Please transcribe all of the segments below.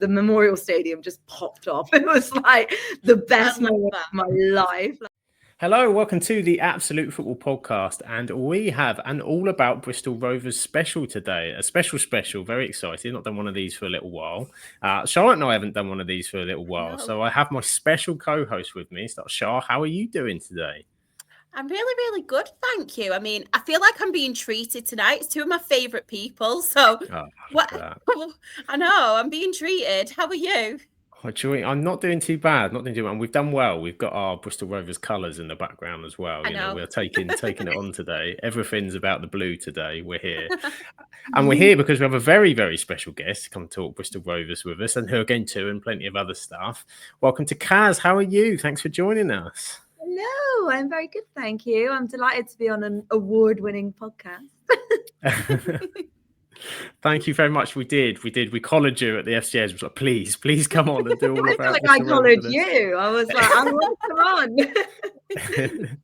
the Memorial Stadium just popped off. It was like the best moment of my life. Hello, welcome to the Absolute Football Podcast, and we have an all about Bristol Rovers special today. A special, very excited. Not done one of these for a little while. Charlotte and I haven't done one of these for a little while, so I have my special co-host with me. So Char, how are you doing today? I'm really good, thank you. I mean, I feel like I'm being treated tonight. It's two of my favourite people, so I know I'm being treated. How are you? I'm not doing too bad. We've done well. We've got our Bristol Rovers colours in the background as well. You know, we're taking it on today. Everything's about the blue today. We're here. And we're here because we have a very, very special guest to come talk Bristol Rovers with us, and HerGameToo and plenty of other stuff. Welcome to Kaz. How are you? Thanks for joining us. Hello, I'm very good, thank you. I'm delighted to be on an award-winning podcast. Thank you very much. We We collared you at the FCAs. We was like, please come on and do all about it. I collared you. I was like, I want to come on.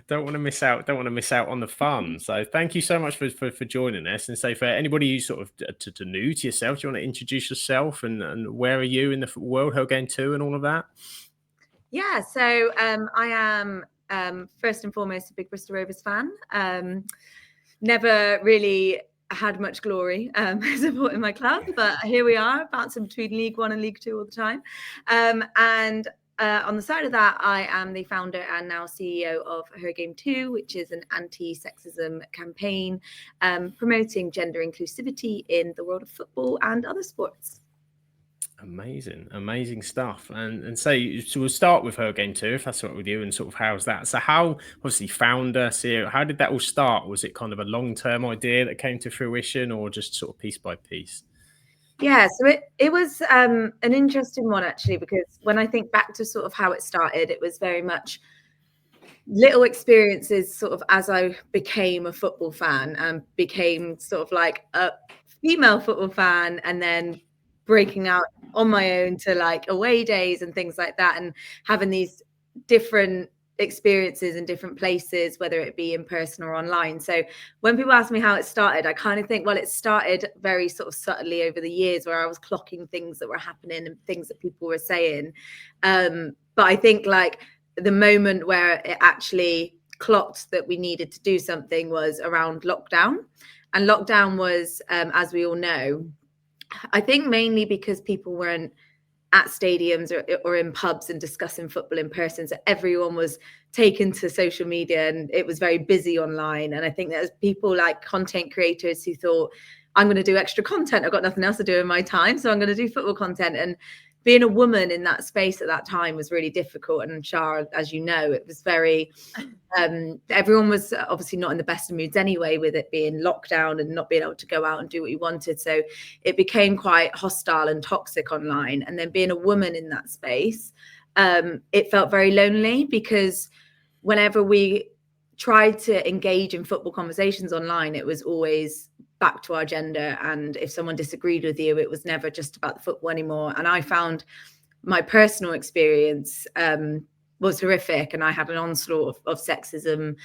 Don't want to miss out. Don't want to miss out on the fun. So thank you so much for joining us. And so for anybody who's sort of new to yourself, do you want to introduce yourself and where are you in the world, HerGameToo and all of that? Yeah, so I am first and foremost a big Bristol Rovers fan. Never really had much glory supporting my club, but here we are, bouncing between League One and League Two all the time. And on the side of that, I am the founder and now CEO of HerGameToo, which is an anti-sexism campaign promoting gender inclusivity in the world of football and other sports. Amazing stuff. And so we'll start with HerGameToo, if that's all right with you, and sort of how's that? So how, obviously, founder, CEO, how did that all start? Was it kind of a long-term idea that came to fruition, or just sort of piece by piece? Yeah, so it was an interesting one, actually, because when I think back to sort of how it started, it was very much little experiences sort of as I became a football fan and became sort of like a female football fan, and then breaking out on my own to like away days and things like that, and having these different experiences in different places, whether it be in person or online. So when people ask me how it started, I kind of think, well, it started very sort of subtly over the years, where I was clocking things that were happening and things that people were saying. But I think like the moment where it actually clocked that we needed to do something was around lockdown. And lockdown was, as we all know, I think mainly because people weren't at stadiums or in pubs and discussing football in person. So everyone was taken to social media and it was very busy online. And I think there's people like content creators who thought, I'm going to do extra content. I've got nothing else to do in my time, so I'm going to do football content. And being a woman in that space at that time was really difficult. And Char, as you know, it was very, everyone was obviously not in the best of moods anyway, with it being lockdown and not being able to go out and do what you wanted. So it became quite hostile and toxic online. And then being a woman in that space, it felt very lonely, because whenever we tried to engage in football conversations online, it was always back to our gender, and if someone disagreed with you, it was never just about the football anymore. And I found my personal experience was horrific, and I had an onslaught of sexism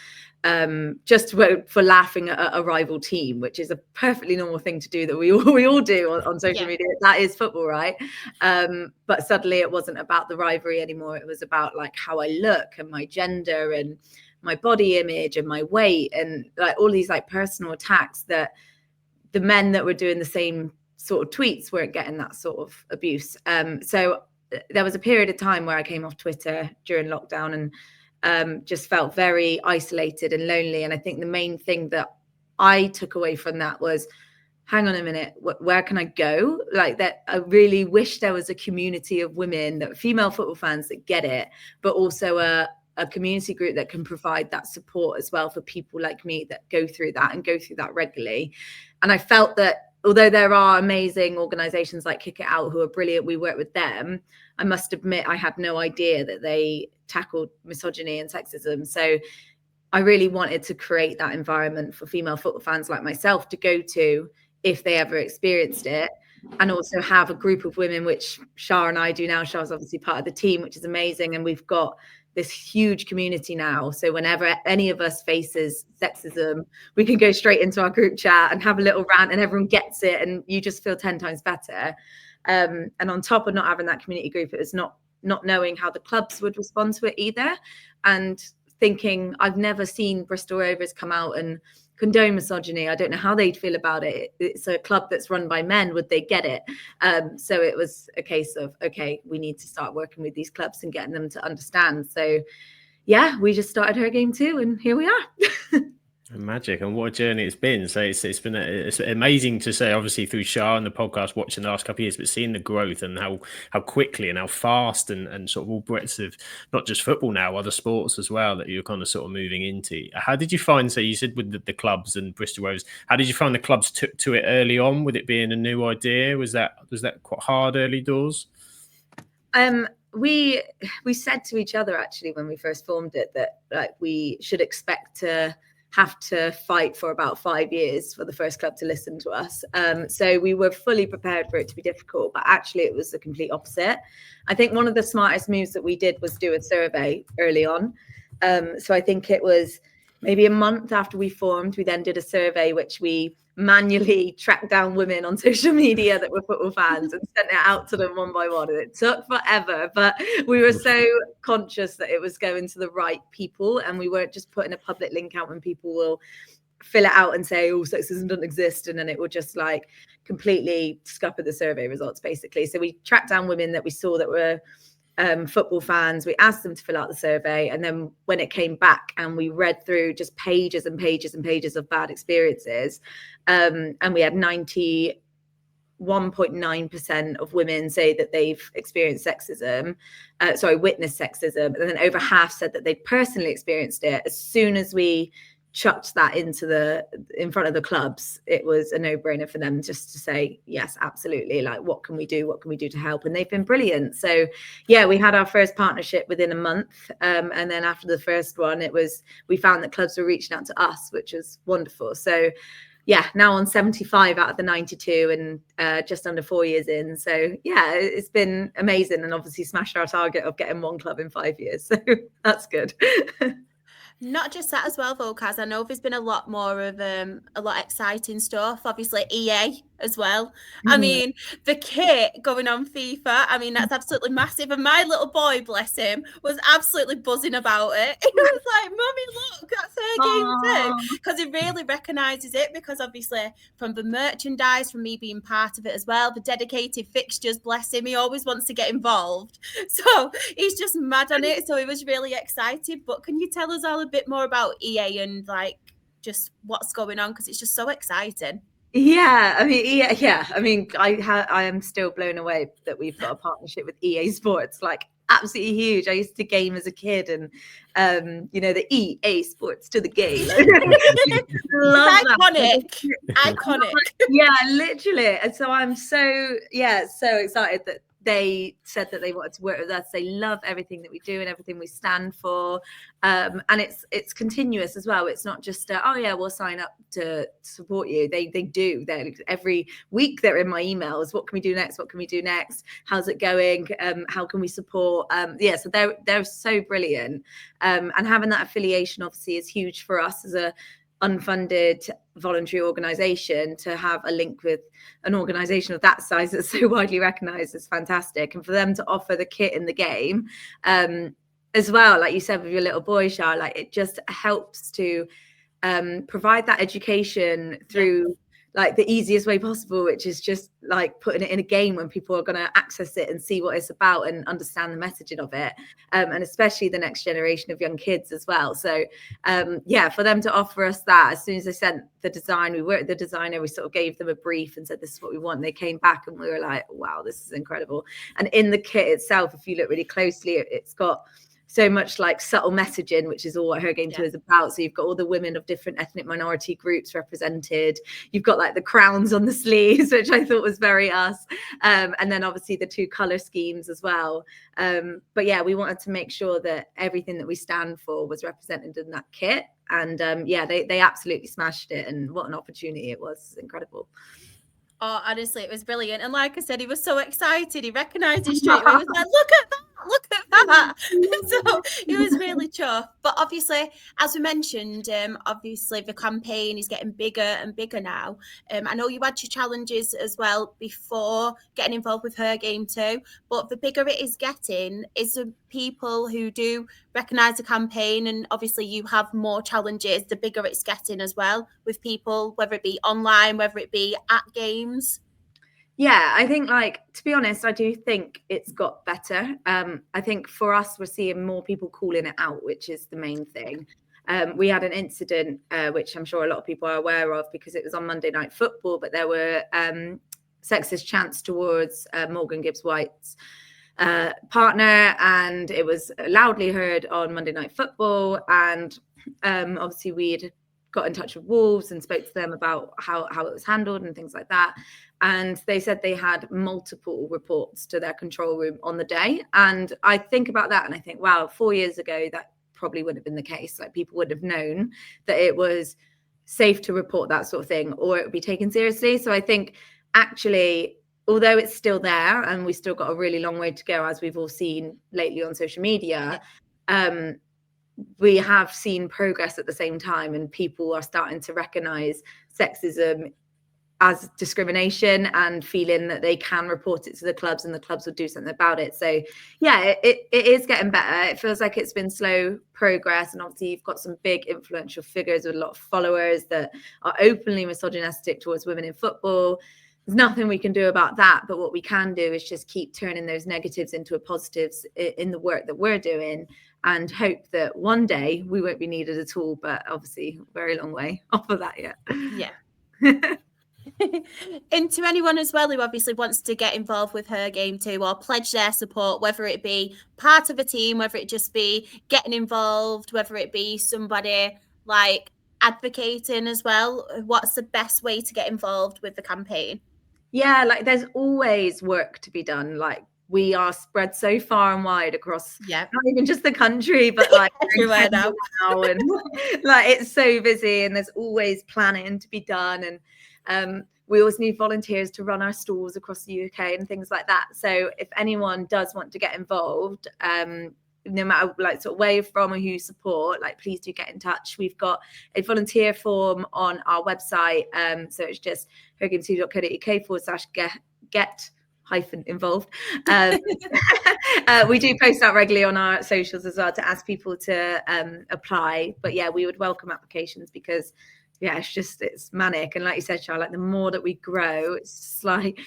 just for laughing at a rival team, which is a perfectly normal thing to do, that we all do on social media. That is football, right? But suddenly it wasn't about the rivalry anymore. It was about like how I look and my gender and my body image and my weight, and like all these like personal attacks that the men that were doing the same sort of tweets weren't getting that sort of abuse. So there was a period of time where I came off Twitter during lockdown and just felt very isolated and lonely. And I think the main thing that I took away from that was, hang on a minute, where can I go? Like that, I really wish there was a community of women, that female football fans that get it, but also a community group that can provide that support as well for people like me that go through that and go through that regularly. And I felt that although there are amazing organizations like Kick It Out who are brilliant, we work with them, I must admit I had no idea that they tackled misogyny and sexism. So I really wanted to create that environment for female football fans like myself to go to if they ever experienced it, and also have a group of women, which Char and I do now. Char's obviously part of the team, which is amazing. And we've got this huge community now. So whenever any of us faces sexism, we can go straight into our group chat and have a little rant, and everyone gets it, and you just feel 10 times better. And on top of not having that community group, it was not knowing how the clubs would respond to it either, and thinking, I've never seen Bristol Rovers come out and condone misogyny. I don't know how they'd feel about it. It's a club that's run by men. Would they get it? So it was a case of, okay, we need to start working with these clubs and getting them to understand. So yeah, we just started HerGameToo, and here we are. Magic, and what a journey it's been. So it's been it's amazing to say, obviously through Char and the podcast, watching the last couple of years, but seeing the growth and how quickly and how fast and sort of all breadths of not just football now, other sports as well, that you're kind of sort of moving into. How did you find, so you said with the clubs and Bristol Rovers, how did you find the clubs took to it early on, with it being a new idea? Was that quite hard early doors? We said to each other, actually, when we first formed it, that like we should expect to have to fight for about 5 years for the first club to listen to us. So we were fully prepared for it to be difficult, but actually it was the complete opposite. I think one of the smartest moves that we did was do a survey early on. So I think it was maybe a month after we formed, we then did a survey, which we manually tracked down women on social media that were football fans and sent it out to them one by one. And it took forever, but we were so conscious that it was going to the right people, and we weren't just putting a public link out when people will fill it out and say, oh, sexism doesn't exist, and then it will just like completely scupper the survey results, basically. So we tracked down women that we saw that were football fans. We asked them to fill out the survey, and then when it came back and we read through just pages and pages and pages of bad experiences, and we had 91.9% of women say that they've experienced sexism, witnessed sexism, and then over half said that they personally experienced it. As soon as we chucked that in front of the clubs, it was a no-brainer for them just to say, yes, absolutely, like what can we do to help? And they've been brilliant. So yeah, we had our first partnership within a month, and then after the first one, we found that clubs were reaching out to us, which was wonderful. So yeah, now on 75 out of the 92, and just under 4 years in. So yeah, it's been amazing, and obviously smashed our target of getting one club in 5 years. So that's good. Not just that as well, though, Kaz. I know there's been a lot more of a lot of exciting stuff. Obviously, EA as well. I mean, the kit going on FIFA, I mean, that's absolutely massive. And my little boy, bless him, was absolutely buzzing about it. He was like, Mummy, look, that's HerGameToo. Because he really recognises it, because obviously from the merchandise, from me being part of it as well, the dedicated fixtures, bless him, he always wants to get involved. So he's just mad on it. So he was really excited. But can you tell us all a bit more about EA and like just what's going on? Because it's just so exciting. Yeah, I mean, I am still blown away that we've got a partnership with EA Sports, like absolutely huge. I used to game as a kid, and the EA Sports to the game. Iconic. Yeah, literally. And so I'm so excited that they said that they wanted to work with us. They love everything that we do and everything we stand for. And it's continuous as well. It's not just, we'll sign up to support you. They do. Every week they're in my emails. What can we do next? What can we do next? How's it going? How can we support? So they're so brilliant. And having that affiliation obviously is huge for us as a unfunded voluntary organization. To have a link with an organization of that size that's so widely recognized is fantastic. And for them to offer the kit in the game as well, like you said with your little boy, Char, like it just helps to provide that education through like the easiest way possible, which is just like putting it in a game when people are going to access it and see what it's about and understand the messaging of it, and especially the next generation of young kids as well. So for them to offer us that, as soon as they sent the design, we worked with the designer, we sort of gave them a brief and said this is what we want, and they came back and we were like, wow, this is incredible. And in the kit itself, if you look really closely, it's got so much like subtle messaging, which is all what HerGameToo is about. So you've got all the women of different ethnic minority groups represented. You've got like the crowns on the sleeves, which I thought was very us. And then obviously the 2 color schemes as well. But yeah, we wanted to make sure that everything that we stand for was represented in that kit. And they absolutely smashed it. And what an opportunity it was. Incredible. Oh, honestly, it was brilliant. And like I said, he was so excited. He recognized it straight away. He was like, look at that. Look at that. So it was really tough. But obviously, as we mentioned, obviously the campaign is getting bigger and bigger now. I know you had your challenges as well before getting involved with HerGameToo, but the bigger it is getting is the people who do recognise the campaign, and obviously you have more challenges, the bigger it's getting as well with people, whether it be online, whether it be at games. Yeah, I think, like, to be honest, I do think it's got better. I think for us, we're seeing more people calling it out, which is the main thing. We had an incident, which I'm sure a lot of people are aware of because it was on Monday Night Football, but there were sexist chants towards Morgan Gibbs-White's partner, and it was loudly heard on Monday Night Football. And obviously we'd got in touch with Wolves and spoke to them about how it was handled and things like that. And they said they had multiple reports to their control room on the day. And I think about that and I think, wow, 4 years ago, that probably wouldn't have been the case. Like, people would have known that it was safe to report that sort of thing, or it would be taken seriously. So I think actually, although it's still there and we still got a really long way to go, as we've all seen lately on social media, we have seen progress at the same time, and people are starting to recognize sexism as discrimination and feeling that they can report it to the clubs and the clubs will do something about it. So yeah, it is getting better. It feels like it's been slow progress, and obviously you've got some big influential figures with a lot of followers that are openly misogynistic towards women in football. There's nothing we can do about that, but what we can do is just keep turning those negatives into positives in the work that we're doing, and hope that one day we won't be needed at all. But obviously, very long way off of that yet. Yeah. And to anyone as well who obviously wants to get involved with HerGameToo or pledge their support, whether it be part of a team, whether it just be getting involved, whether it be somebody like advocating as well, what's the best way to get involved with the campaign? Yeah, like, there's always work to be done. Like, we are spread so far and wide across, not even just the country, but like everywhere now. And like, it's so busy, and there's always planning to be done. And we always need volunteers to run our stores across the UK and things like that. So if anyone does want to get involved, no matter like sort of where you're from or who you support, like, please do get in touch. We've got a volunteer form on our website. So it's just hergametoo.co.uk/get involved. We do post out regularly on our socials as well to ask people to apply. But yeah, we would welcome applications because it's manic. And like you said, Char, like, the more that we grow, it's just like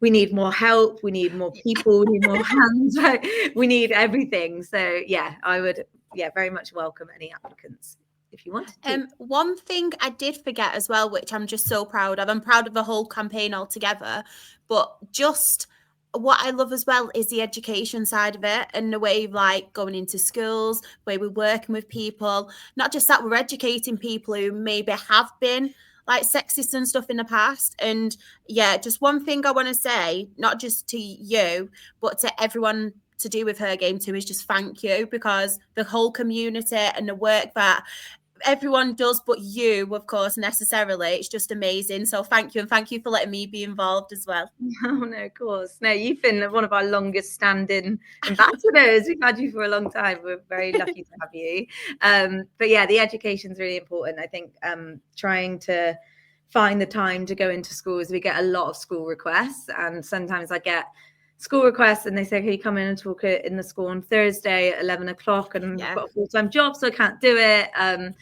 we need more help, we need more people, we need more hands, like, we need everything. So yeah, I would very much welcome any applicants if you wanted to. One thing I did forget as well, which I'm just so proud of. I'm proud of the whole campaign altogether, but just what I love as well is the education side of it, and the way, like, going into schools, where we're working with people, not just that, we're educating people who maybe have been like sexist and stuff in the past. And yeah, just one thing I want to say, not just to you, but to everyone to do with HerGameToo, is just thank you, because the whole community and the work that everyone does, but you, of course, necessarily, it's just amazing. So thank you, and thank you for letting me be involved as well. Oh no, of course. No, you've been one of our longest standing ambassadors. We've had you for a long time. We're very lucky to have you. But yeah, the education is really important. I think trying to find the time to go into schools. We get a lot of school requests, and sometimes I get school requests and they say, can you come in and talk in the school on Thursday at 11 o'clock? And I've got a full-time job, so I can't do it. And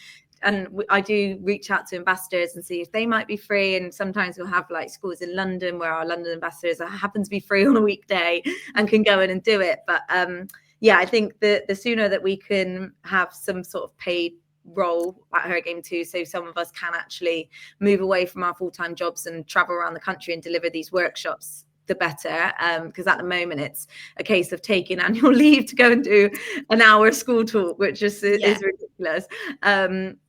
I do reach out to ambassadors and see if they might be free. And sometimes we'll have like schools in London where our London ambassadors happen to be free on a weekday and can go in and do it. But I think the sooner that we can have some sort of paid role at HerGameToo, so some of us can actually move away from our full-time jobs and travel around the country and deliver these workshops, the better, because at the moment it's a case of taking annual leave to go and do an hour school talk, which just is ridiculous.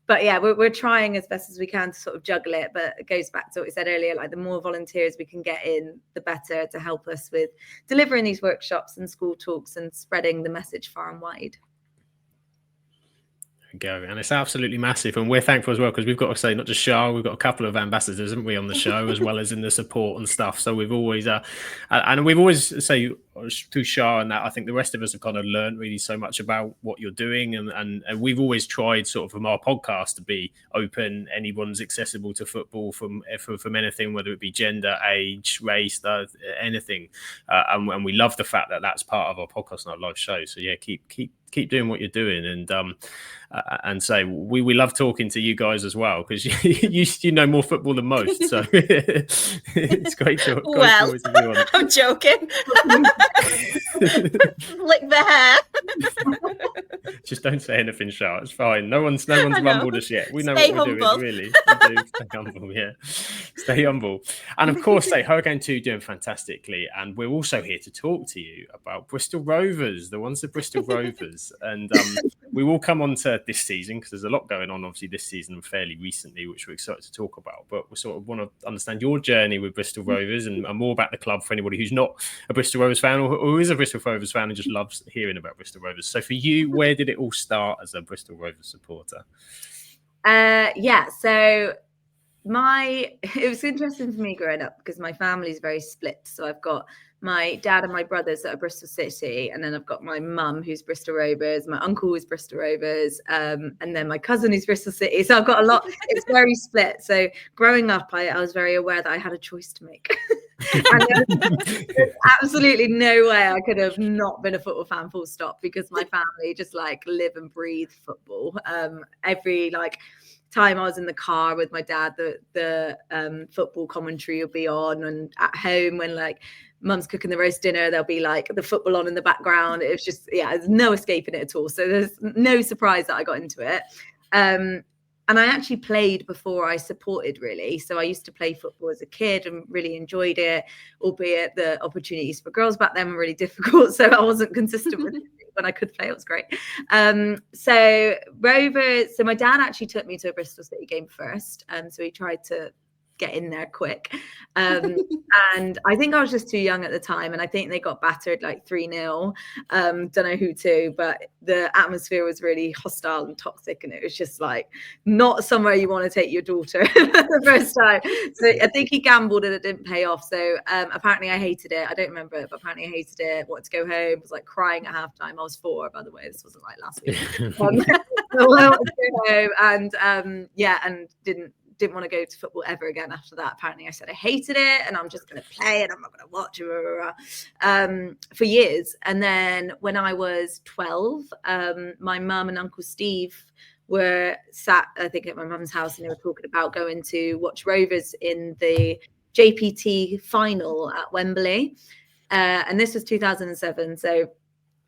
But yeah, we're trying as best as we can to sort of juggle it. But it goes back to what we said earlier, like, the more volunteers we can get in, the better, to help us with delivering these workshops and school talks and spreading the message far and wide. go. And it's absolutely massive. And we're thankful as well, because we've got to say, not just Char, we've got a couple of ambassadors, haven't we, on the show, as well as in the support and stuff. So we've always, and we've always, say, through Char and that, I think the rest of us have kind of learned really so much about what you're doing. And we've always tried sort of from our podcast to be open. Anyone's accessible to football from anything, whether it be gender, age, race, anything. And we love the fact that that's part of our podcast and our live show. So yeah, keep doing what you're doing, and say we love talking to you guys as well, because you know more football than most. So it's great to well, I'm joking. Lick the hair. Just don't say anything, Char. It's fine. No one's rumbled us yet. We know Stay what we're humble. doing. Really, we do. Stay humble. Yeah, stay humble. And of course, HerGameToo doing fantastically. And we're also here to talk to you about Bristol Rovers, the ones, the Bristol Rovers. And we will come on to this season, because there's a lot going on, obviously, this season and fairly recently, which we're excited to talk about. But we sort of want to understand your journey with Bristol Rovers and more about the club for anybody who's not a Bristol Rovers fan, or who is a Bristol Rovers fan and just loves hearing about Bristol Rovers. So for you, where did it all start as a Bristol Rovers supporter? So it was interesting for me growing up, because my family's very split. So I've got my dad and my brothers that are Bristol City, and then I've got my mum who's Bristol Rovers, my uncle who's Bristol Rovers, and then my cousin who's Bristol City. So I've got a lot. It's very split. So growing up, I was very aware that I had a choice to make. And there's absolutely no way I could have not been a football fan, full stop, because my family just like live and breathe football. Every time I was in the car with my dad, the football commentary will be on, and at home when mum's cooking the roast dinner, there'll be the football on in the background. It was just, there's no escaping it at all. So there's no surprise that I got into it. And I actually played before I supported, really. So I used to play football as a kid and really enjoyed it, albeit the opportunities for girls back then were really difficult. So I wasn't consistent with it. When I could play, it was great. So Rovers, so my dad actually took me to a Bristol City game first. So he tried to get in there quick. And I think I was just too young at the time. And I think they got battered 3-0. Don't know who to, but the atmosphere was really hostile and toxic. And it was just not somewhere you want to take your daughter the first time. So I think he gambled and it didn't pay off. So apparently I hated it. I don't remember it, but apparently I hated it. Wanted to go home. Was crying at halftime. I was 4, by the way. This wasn't last week. So I wanted to go home and and didn't want to go to football ever again after that. Apparently I said I hated it and I'm just going to play and I'm not going to watch it for years. And then when I was 12, my mum and Uncle Steve were sat, I think, at my mum's house, and they were talking about going to watch Rovers in the JPT final at Wembley. And this was 2007. So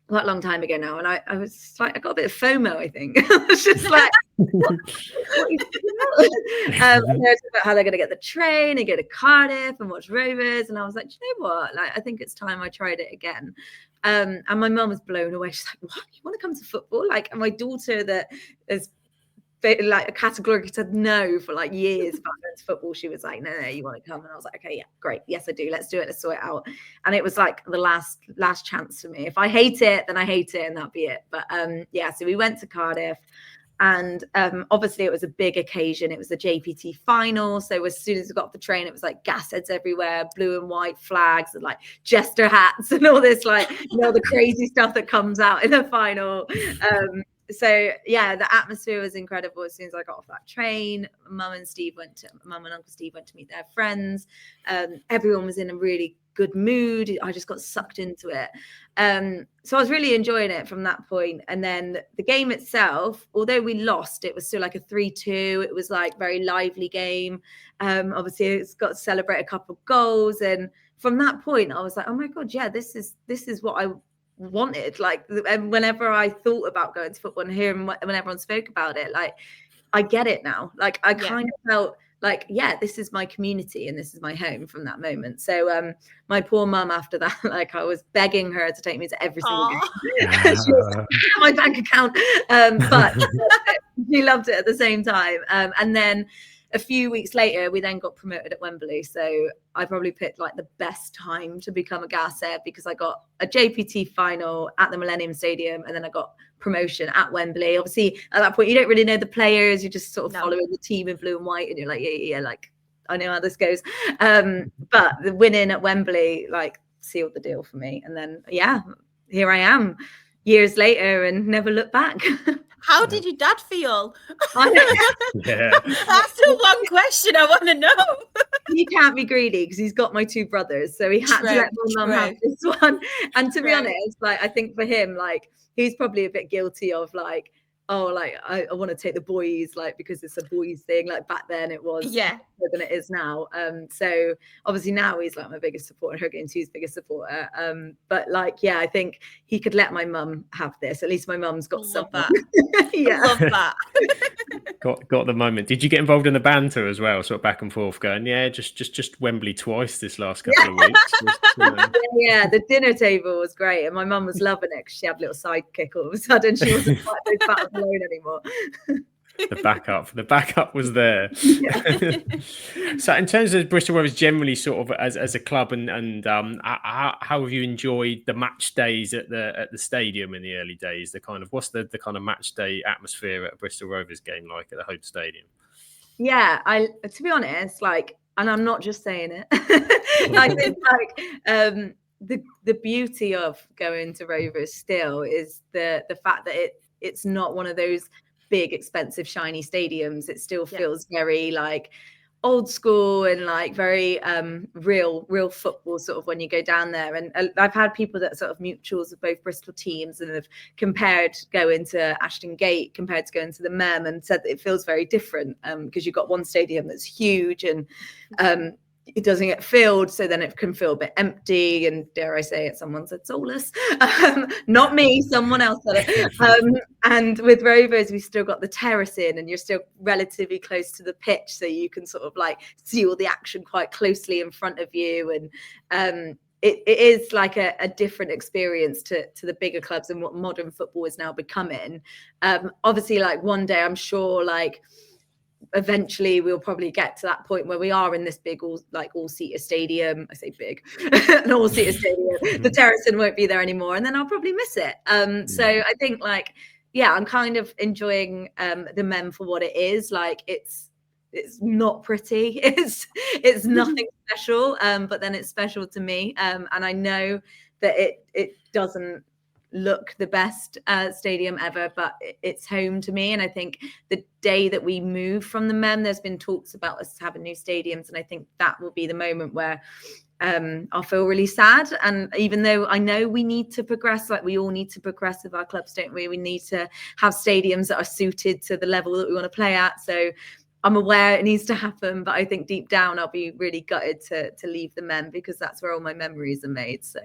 quite a long time ago now. And I was I got a bit of FOMO, I think. I was just what are you doing? I heard about how they're going to get the train and go to Cardiff and watch Rovers. And I was like, do you know what? I think it's time I tried it again. And my mum was blown away. She's like, what? You want to come to football? And my daughter that is categorically said no for years about going to football. She was like, no, you want to come? And I was like, okay, yeah, great. Yes, I do. Let's do it. Let's sort it out. And it was the last chance for me. If I hate it, then I hate it and that'd be it. But so we went to Cardiff, and obviously it was a big occasion. It was the JPT final. So as soon as we got off the train, it was gas heads everywhere, blue and white flags and jester hats and all this the crazy stuff that comes out in the final. So the atmosphere was incredible. As soon as I got off that train, mum and Uncle Steve went to meet their friends. Everyone was in a really good mood. I just got sucked into it. So I was really enjoying it from that point. And then the game itself, although we lost, it was still a 3-2. It was very lively game. Obviously it's got to celebrate a couple of goals. And from that point, I was like, oh my God, yeah, this is what I wanted. And whenever I thought about going to football and hearing when everyone spoke about it, I get it now. I kind of felt this is my community and this is my home from that moment. So my poor mum, after that, I was begging her to take me to every single game. She was my bank account, but she loved it at the same time. And then a few weeks later, we then got promoted at Wembley. So I probably picked like the best time to become a Gashead, because I got a JPT final at the Millennium Stadium, and then I got promotion at Wembley. Obviously, at that point, you don't really know the players. You're just sort of following the team in blue and white, and you're like, yeah, like I know how this goes. But the winning at Wembley like sealed the deal for me. And then here I am years later and never looked back. How did your dad feel? Yeah, that's the one question I want to know. He can't be greedy because he's got my two brothers, so he had to let my mum have this one. And to be honest, like I think for him, like he's probably a bit guilty of like, oh, like I want to take the boys, like because it's a boys thing. Like back then it was more than it is now. So obviously now he's like my biggest supporter, HerGameToo's biggest supporter. But like, yeah, I think he could let my mum have this. At least my mum's got love someone. That. Yeah, love that. got the moment. Did you get involved in the banter as well, sort of back and forth, going, just Wembley twice this last couple of weeks? Yeah, the dinner table was great, and my mum was loving it because she had a little sidekick all of a sudden. She wasn't quite those battles alone anymore. The backup was there. So in terms of Bristol Rovers generally, sort of as a club, and how have you enjoyed the match days at the stadium in the early days? What's the kind of match day atmosphere at a Bristol Rovers game like at the home stadium? Yeah, to be honest, like, and I'm not just saying it. I think like the beauty of going to Rovers still is the fact that it's not one of those big, expensive, shiny stadiums. It still feels very like old school and like very real football sort of when you go down there. And I've had people that sort of mutuals of both Bristol teams and have compared going to Ashton Gate compared to going to the Mem, and said that it feels very different because you've got one stadium that's huge and it doesn't get filled, so then it can feel a bit empty and, dare I say it, someone said soulless. Not me, someone else said it. And with Rovers, we've still got the terracing, and you're still relatively close to the pitch, so you can sort of like see all the action quite closely in front of you. And it is like a different experience to the bigger clubs and what modern football is now becoming. Obviously, like one day, I'm sure, like eventually we'll probably get to that point where we are in this big all-seater stadium. I say big, an all-seater stadium. The terracing won't be there anymore, and then I'll probably miss it. So I think like, yeah, I'm kind of enjoying the Mem for what it is. Like it's not pretty. It's nothing special, but then it's special to me. And I know that it doesn't look the best stadium ever, but it's home to me. And I think the day that we move from the Mem, there's been talks about us having new stadiums, and I think that will be the moment where I'll feel really sad. And even though I know we need to progress, like we all need to progress with our clubs, don't we? We need to have stadiums that are suited to the level that we want to play at. So I'm aware it needs to happen, but I think deep down I'll be really gutted to leave the Mem, because that's where all my memories are made. So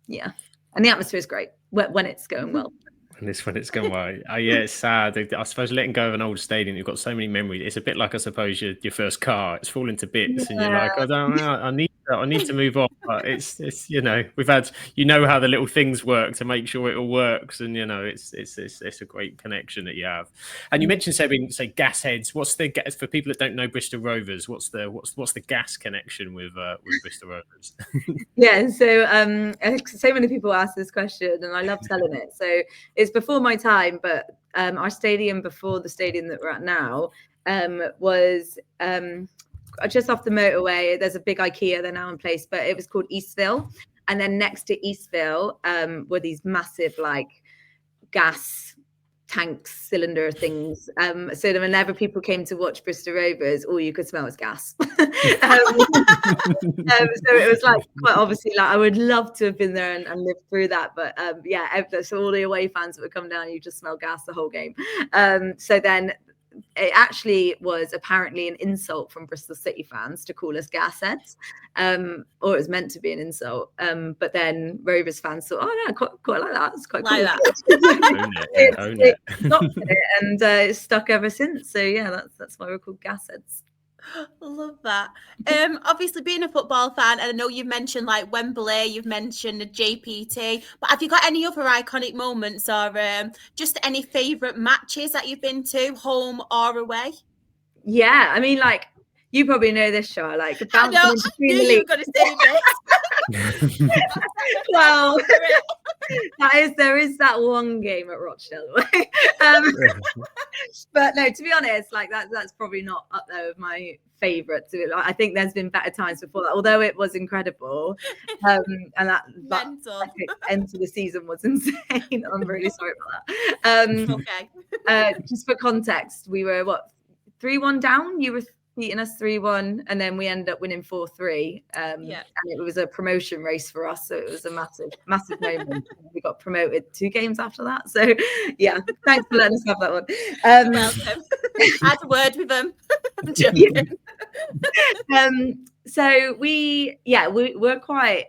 yeah. And the atmosphere is great when it's going well. And this when it's going well. Yeah, it's sad. I suppose letting go of an old stadium, you've got so many memories. It's a bit like, I suppose, your first car. It's falling to bits, and you're like, I don't know, I need to move on. But it's we've had, how the little things work to make sure it all works, and it's a great connection that you have. And you mentioned say Gasheads. What's the for people that don't know Bristol Rovers? What's the gas connection with Bristol Rovers? Yeah, so many people ask this question, and I love telling it. So it's before my time, but our stadium before the stadium that we're at now was just off the motorway. There's a big IKEA there now in place, but it was called Eastville. And then next to Eastville were these massive like gas tanks, cylinder things. So that whenever people came to watch Bristol Rovers, all you could smell was gas. So it was like quite obviously like I would love to have been there and lived through that. But so all the away fans that would come down, you just smell gas the whole game. So then it actually was apparently an insult from Bristol City fans to call us Gasheads, or it was meant to be an insult. But then Rovers fans thought, oh no, quite like that. It's quite cool. And it's stuck ever since. So yeah, that's why we're called Gasheads. Love that. Obviously being a football fan, and I know you've mentioned like Wembley, you've mentioned the JPT, but have you got any other iconic moments or just any favourite matches that you've been to, home or away? Yeah, I mean, like, you probably know this, Char, like I know, I knew you were going to say this. Well, there is that one game at Rochdale. But no, to be honest, like that's probably not up there with my favourites. I think there's been better times before that, although it was incredible. And that end to the season was insane. I'm really sorry about that. Okay. Just for context, we were 3-1 down. You were beating us 3-1, and then we ended up winning 4-3. And it was a promotion race for us, so it was a massive moment. We got promoted 2 games after that. So yeah, thanks for letting us have that one. Welcome. I had a word with them. I'm joking. So we're quite.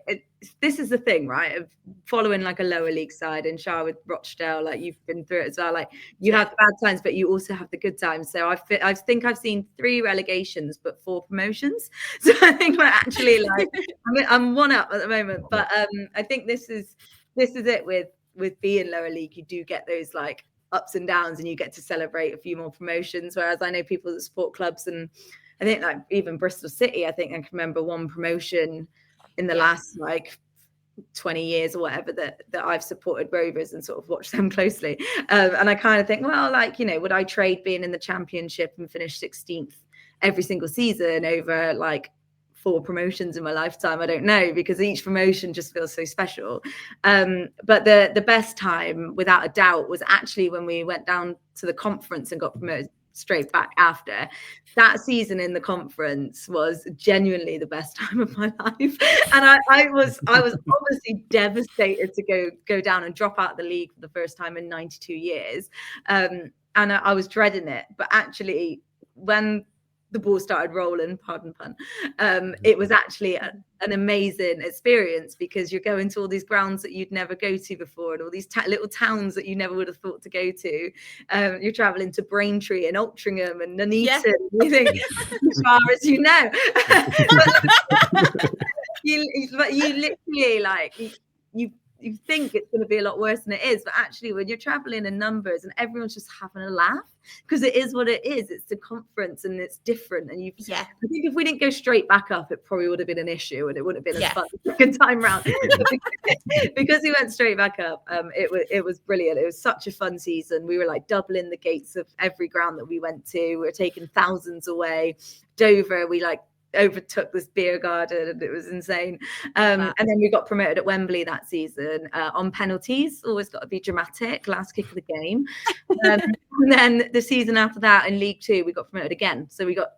This is the thing, right? Of following like a lower league side, and Char with Rochdale, like you've been through it as well. Like you have the bad times, but you also have the good times. So I think I've seen 3 relegations, but 4 promotions. So I think we're actually like I'm 1 up at the moment. But I think this is it with being lower league. You do get those like ups and downs, and you get to celebrate a few more promotions. Whereas I know people that support clubs, and I think like even Bristol City, I think I can remember 1 promotion in the last like 20 years or whatever that I've supported Rovers and sort of watched them closely. And I kind of think, well, like, you know, would I trade being in the Championship and finish 16th every single season over like 4 promotions in my lifetime? I don't know, because each promotion just feels so special. But the best time, without a doubt, was actually when we went down to the conference and got promoted straight back after. That season in the conference was genuinely the best time of my life, and I was obviously devastated to go down and drop out of the league for the first time in 92 years, and I was dreading it. But actually, when the ball started rolling, pardon pun, it was actually an amazing experience, because you're going to all these grounds that you'd never go to before, and all these little towns that you never would have thought to go to. You're traveling to Braintree and Altrincham and Nuneaton, you think, as far as you know. but you literally like you think it's going to be a lot worse than it is, but actually when you're traveling in numbers and everyone's just having a laugh, because it is what it is, it's the conference and it's different. And I think if we didn't go straight back up, it probably would have been an issue, and it wouldn't have been as fun a second time round. Because we went straight back up, it was brilliant. It was such a fun season. We were like doubling the gates of every ground that we went to. We were taking thousands away. Dover, we like overtook this beer garden, and it was insane. And then we got promoted at Wembley that season on penalties. Always got to be dramatic, last kick of the game. And then the season after that in League 2 we got promoted again, so we got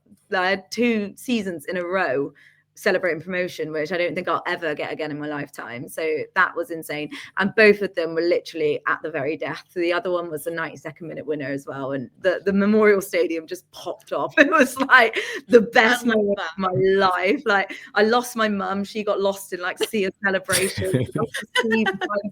2 seasons in a row celebrating promotion, which I don't think I'll ever get again in my lifetime. So that was insane, and both of them were literally at the very death. The other one was a 92nd minute winner as well, and the Memorial Stadium just popped off. It was like the best moment of my life. Like I lost my mum, she got lost in like sea of celebration,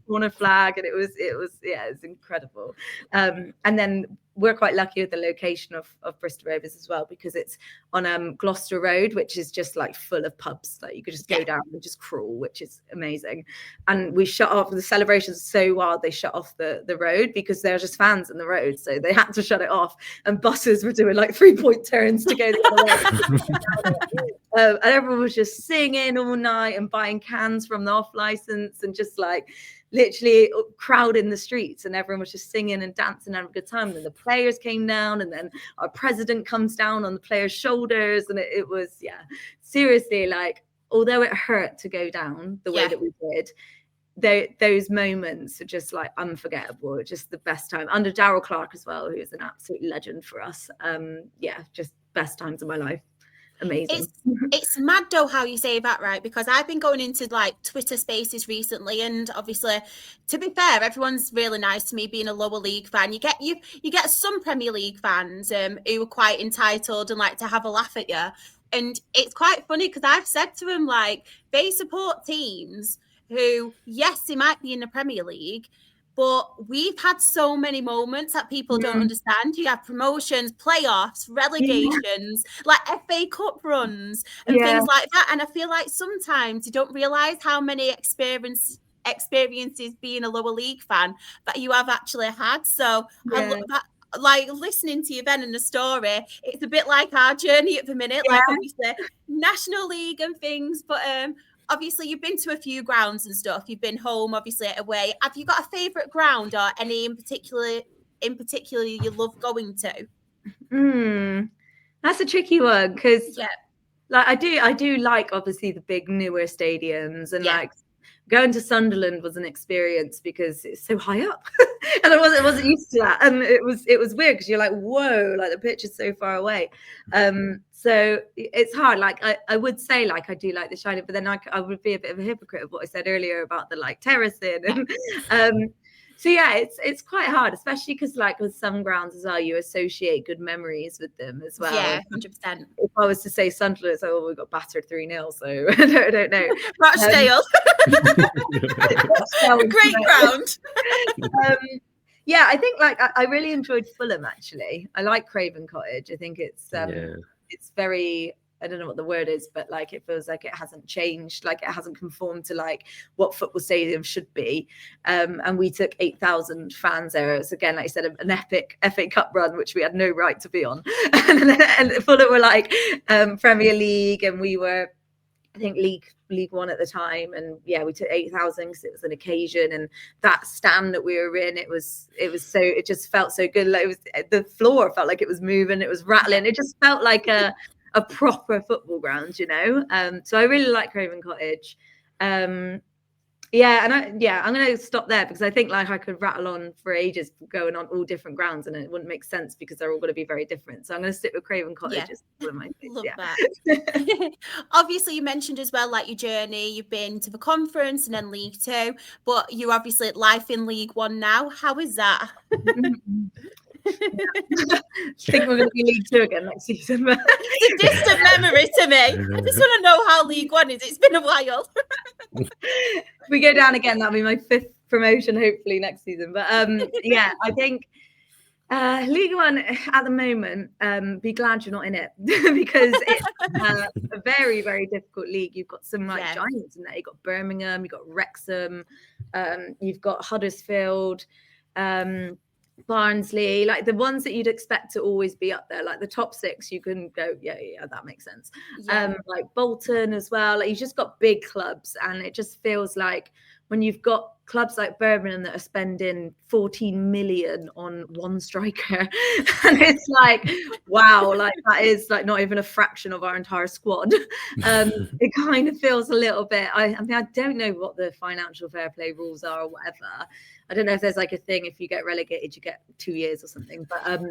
corner flag, and it was incredible. And then we're quite lucky with the location of Bristol Rovers as well, because it's on Gloucester Road, which is just like full of pubs. Like you could just go down and just crawl, which is amazing. And we shut off, the celebrations so wild, they shut off the road because there were just fans in the road, so they had to shut it off, and buses were doing like 3-point turns to go the other way. And everyone was just singing all night and buying cans from the off license, and just like literally crowding the streets, and everyone was just singing and dancing and having a good time. And then the players came down, and then our president comes down on the players' shoulders, and it was seriously, like, although it hurt to go down the way that we did, those moments are just like unforgettable. Just the best time under Darryl Clark as well, who is an absolute legend for us. Just best times of my life. Amazing. It's mad though how you say that, right? Because I've been going into like Twitter spaces recently, and obviously, to be fair, everyone's really nice to me being a lower league fan. You get some Premier League fans who are quite entitled and like to have a laugh at you. And it's quite funny because I've said to them, like, they support teams who, yes, they might be in the Premier League, but we've had so many moments that people don't understand. You have promotions, playoffs, relegations, like FA Cup runs and things like that. And I feel like sometimes you don't realise how many experiences being a lower league fan that you have actually had. So like listening to you then in the story, it's a bit like our journey at the minute, like obviously National League and things, but obviously you've been to a few grounds and stuff. You've been home, obviously away. Have you got a favourite ground or any in particular you love going to? That's a tricky one because like I do like obviously the big newer stadiums, and like going to Sunderland was an experience because it's so high up and I wasn't used to that, and it was weird because you're like, whoa, like the pitch is so far away. So it's hard. Like I would say like I do like the Shining, but then I would be a bit of a hypocrite of what I said earlier about the like terracing and so yeah, it's quite hard, especially because like with some grounds as well, you associate good memories with them as well. Yeah, 100%. If I was to say Sunderland, it's like, oh, we got battered 3-0, so I don't know. Rochdale. A great ground. Yeah, I think like I really enjoyed Fulham actually. I like Craven Cottage. I think it's very, I don't know what the word is, but like it feels like it hasn't changed, like it hasn't conformed to like what football stadium should be. And we took 8,000 fans there. It was again, like I said, an epic FA Cup run, which we had no right to be on. and Fulham were like Premier League, and we were, I think, League One at the time, and yeah, we took 8,000 because it was an occasion, and that stand that we were in, it just felt so good. Like it was, the floor felt like it was moving, it was rattling, it just felt like a proper football ground, you know. So I really like Craven Cottage. I'm going to stop there because I think like I could rattle on for ages going on all different grounds, and it wouldn't make sense because they're all going to be very different. So I'm going to stick with Craven Cottage. Love that. Obviously you mentioned as well like your journey, you've been to the conference and then League Two, but you're obviously at life in League One now. How is that? I think we're going to be League Two again next season. It's a distant memory to me. I just want to know how League One is. It's been a while. If we go down again, that'll be my 5th promotion hopefully next season. But yeah, I think League One at the moment, be glad you're not in it because it's a very, very difficult league. You've got some like giants in there. You've got Birmingham, you've got Wrexham, you've got Huddersfield, Barnsley, like the ones that you'd expect to always be up there, like the top 6, you can go, yeah, that makes sense. Like Bolton as well, like you just got big clubs, and it just feels like when you've got clubs like Birmingham that are spending 14 million on one striker, and it's like, wow, like that is like not even a fraction of our entire squad. It kind of feels a little bit, I mean, I don't know what the financial fair play rules are or whatever. I don't know if there's like a thing, if you get relegated, you get 2 years or something, but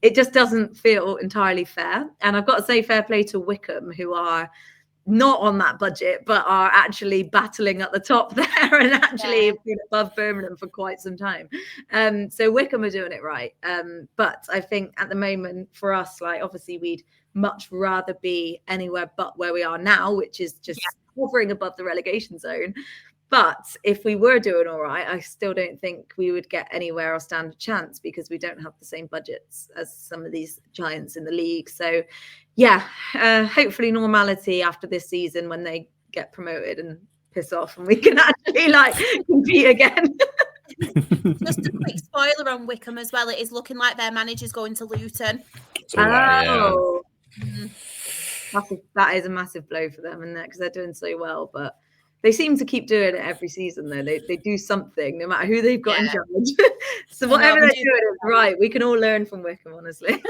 it just doesn't feel entirely fair. And I've got to say fair play to Wickham, who are not on that budget, but are actually battling at the top there and actually have been above Birmingham for quite some time. So Wickham are doing it right. But I think at the moment for us, like obviously we'd much rather be anywhere but where we are now, which is just hovering above the relegation zone. But if we were doing all right, I still don't think we would get anywhere or stand a chance because we don't have the same budgets as some of these giants in the league. So, yeah, hopefully normality after this season when they get promoted and piss off and we can actually like compete again. Just a quick spoiler on Wickham as well. It is looking like their manager's going to Luton. That is a massive blow for them, isn't it? Because they're doing so well, but they seem to keep doing it every season, though. They do something, no matter who they've got in charge. So whatever they're doing is right. We can all learn from Wickham, honestly.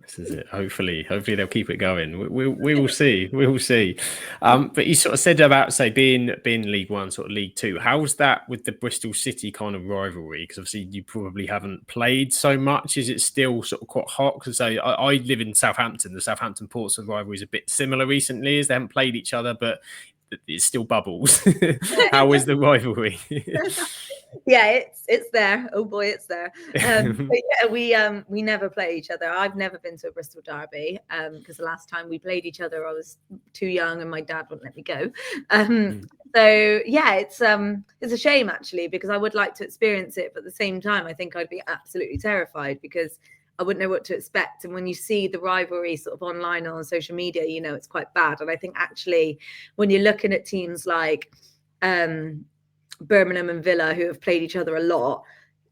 This is it. Hopefully they'll keep it going. We will see. We will see. But you sort of said about, say, being League One, sort of League Two. How's that with the Bristol City kind of rivalry? Because obviously you probably haven't played so much. Is it still sort of quite hot? Because I live in Southampton. The Southampton Portsmouth rivalry is a bit similar recently, as they haven't played each other, but it's still bubbles. How is the rivalry? Yeah, it's there. Oh boy, it's there. But yeah, we never play each other. I've never been to a Bristol Derby because the last time we played each other, I was too young and my dad wouldn't let me go. So yeah, it's a shame actually because I would like to experience it, but at the same time, I think I'd be absolutely terrified because I wouldn't know what to expect. And when you see the rivalry sort of online or on social media, you know, it's quite bad. And I think actually when you're looking at teams like Birmingham and Villa who have played each other a lot,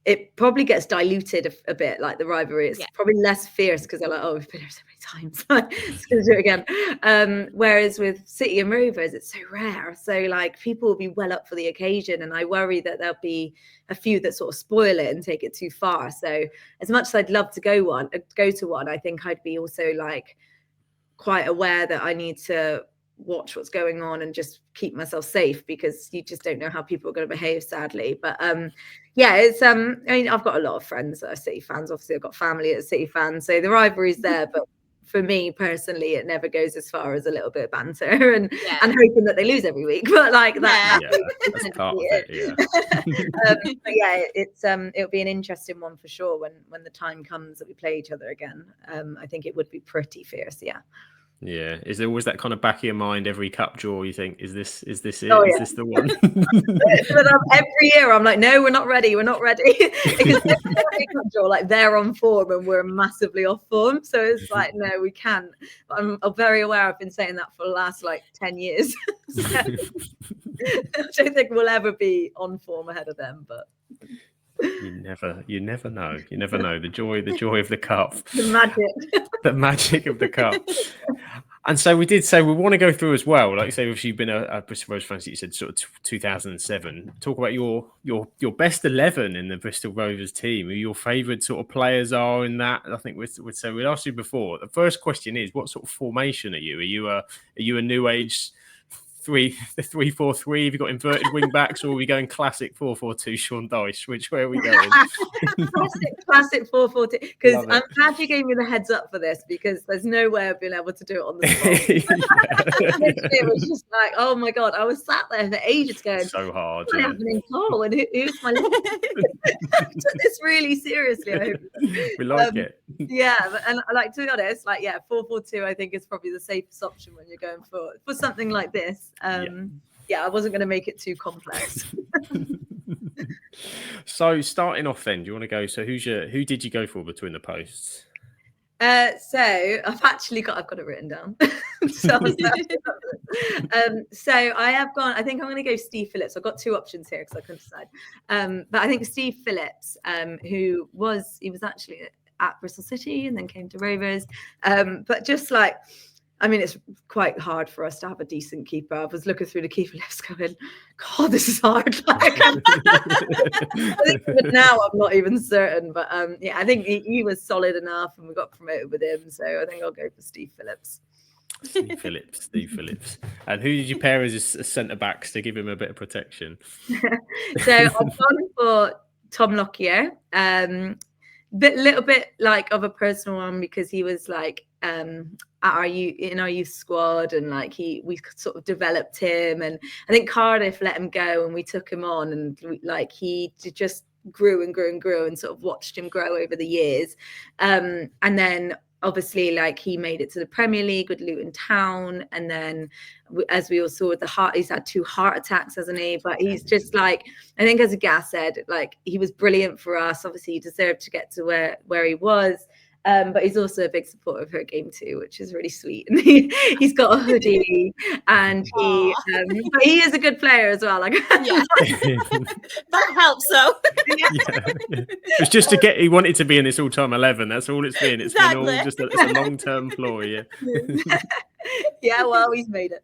it probably gets diluted a bit, like the rivalry. It's probably less fierce because they're like, oh, we've been here so many times, it's going to do it again. Whereas with City and Rovers, it's so rare. So like people will be well up for the occasion, and I worry that there'll be a few that sort of spoil it and take it too far. So as much as I'd love to go to one, I think I'd be also like quite aware that I need to watch what's going on and just keep myself safe, because you just don't know how people are going to behave, sadly. But it's I mean, I've got a lot of friends that are City fans. Obviously I've got family that's City fans, so the rivalry's there, but for me personally it never goes as far as a little bit of banter and hoping that they lose every week, but like that's part of it. But it's it'll be an interesting one for sure when the time comes that we play each other again. I think it would be pretty fierce. Yeah. Is there always that kind of back of your mind every cup draw you think, is this it? Oh, is this the one? But every year I'm like, no, we're not ready. Because every cup draw, like they're on form and we're massively off form. So it's like, no, we can't. But I'm very aware I've been saying that for the last like 10 years. So, I don't think we'll ever be on form ahead of them, but you never know. The joy of the cup. The magic of the cup. And so we did say we want to go through as well, like you say, if you've been a Bristol Rovers fan, you said sort of 2007. Talk about your best 11 in the Bristol Rovers team. Who your favourite sort of players are in that? I think we'd asked you before. The first question is, what sort of formation are you? Are you a new age 3-4-3? Have you got inverted wing backs, or are we going classic 4-4-2 Sean Dyche? Which way are we going? classic 4-4-2. Because I'm glad you gave me the heads up for this, because there's no way I've been able to do it on the spot. It was just like, oh my god, I was sat there for ages going, so hard. What's happening, Paul? And who's my I took this really seriously. I hope. We like it. Yeah, and like, to be honest, like 4-4-2 I think is probably the safest option when you're going for something like this. I wasn't going to make it too complex. So starting off then, do you want to go? So who did you go for between the posts? So I've got it written down. So I have gone. I think I'm going to go Steve Phillips. I've got two options here because I couldn't decide. But I think Steve Phillips, he was actually at Bristol City and then came to Rovers. But just like, I mean, it's quite hard for us to have a decent keeper. I was looking through the keeper list going, God, this is hard. Like, I think even now I'm not even certain. But I think he was solid enough and we got promoted with him. So I think I'll go for Steve Phillips. Steve Phillips. And who did you pair as centre-backs to give him a bit of protection? So I've gone for Tom Lockyer. Little bit like of a personal one, because he was like in our youth squad, and like we sort of developed him, and I think Cardiff let him go and we took him on, and he just grew and sort of watched him grow over the years, and then obviously like he made it to the Premier League with Luton Town, and then as we all saw with the heart, he's had 2 heart attacks, hasn't he? But he's just like, I think as Gas said, like he was brilliant for us. Obviously he deserved to get to where he was. But he's also a big supporter of HerGameToo, which is really sweet. And he's got a hoodie, and but he is a good player as well. Like, that helps. So it's just he wanted to be in this all-time 11. That's all it's been. It's been all just it's a long-term ploy. Yeah, well, he's made it.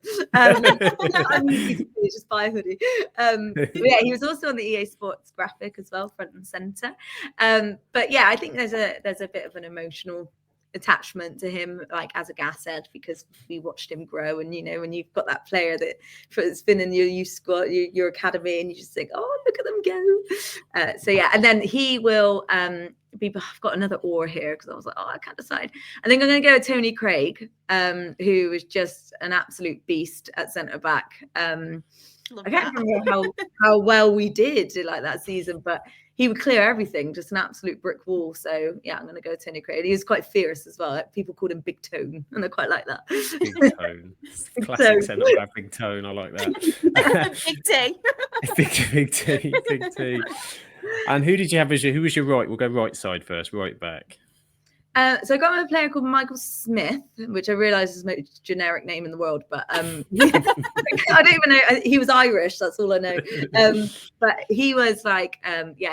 Just buy a hoodie. He was also on the EA Sports graphic as well, front and center. But I think there's a bit of an emotional attachment to him, like as a Gas said, because we watched him grow, and when you've got that player that's been in your youth squad, your academy, and you just think, oh, look at them go. And then he will I've got another here because I was like, oh, I can't decide. I think I'm going to go with Tony Craig, who was just an absolute beast at centre back. I can't remember how well we did like that season, but he would clear everything, just an absolute brick wall. So I'm going to go Tony Craig. He was quite fierce as well. Like, people called him Big Tone, and I quite like that. Big Tone, classic centre back, Big Tone. I like that. Big T. Big T. And who did you have who was your right? We'll go right side first, right back. So I got a player called Michael Smith, which I realise is the most generic name in the world, but I don't even know. He was Irish, that's all I know. But he was like,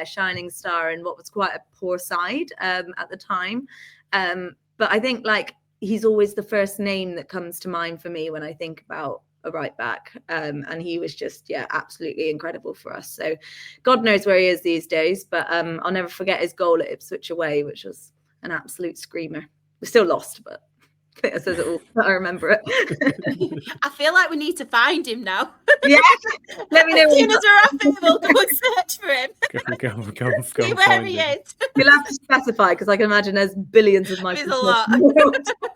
shining star in what was quite a poor side at the time. But I think like he's always the first name that comes to mind for me when I think about a right back. And he was just, absolutely incredible for us. So God knows where he is these days, but I'll never forget his goal at Ipswich away, which was an absolute screamer. We still lost, but I think that says it all. I remember it. I feel like we need to find him now. Yeah, let me know. As soon as we're off it, we'll go and search for him. Go See where he is. You'll have to specify, because I can imagine there's billions of There's Michael a lot.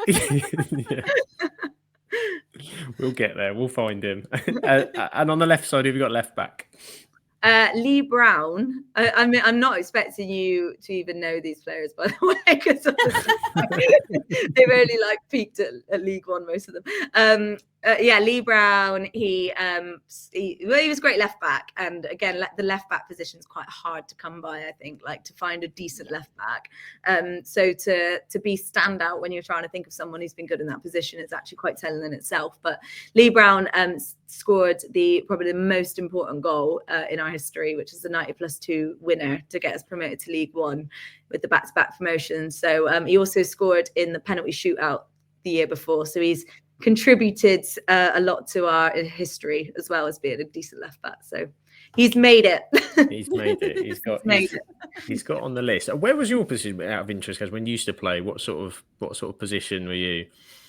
Yeah. We'll get there. We'll find him. And on the left side, who have you got left back? Lee Brown. I mean, I'm not expecting you to even know these players, by the way, because they've only like peaked at League One, most of them. Lee Brown. He was great left back, and again, the left back position is quite hard to come by. I think, like, to find a decent left back. So to be standout when you're trying to think of someone who's been good in that position is actually quite telling in itself. But Lee Brown scored probably the most important goal in our history, which is the 90+2 winner to get us promoted to League One with the back-to-back promotion. So he also scored in the penalty shootout the year before. So he's contributed a lot to our history, as well as being a decent left back. So he's made it. He's made it. He's got on the list. Where was your position, out of interest, guys, when you used to play? What sort of position were you?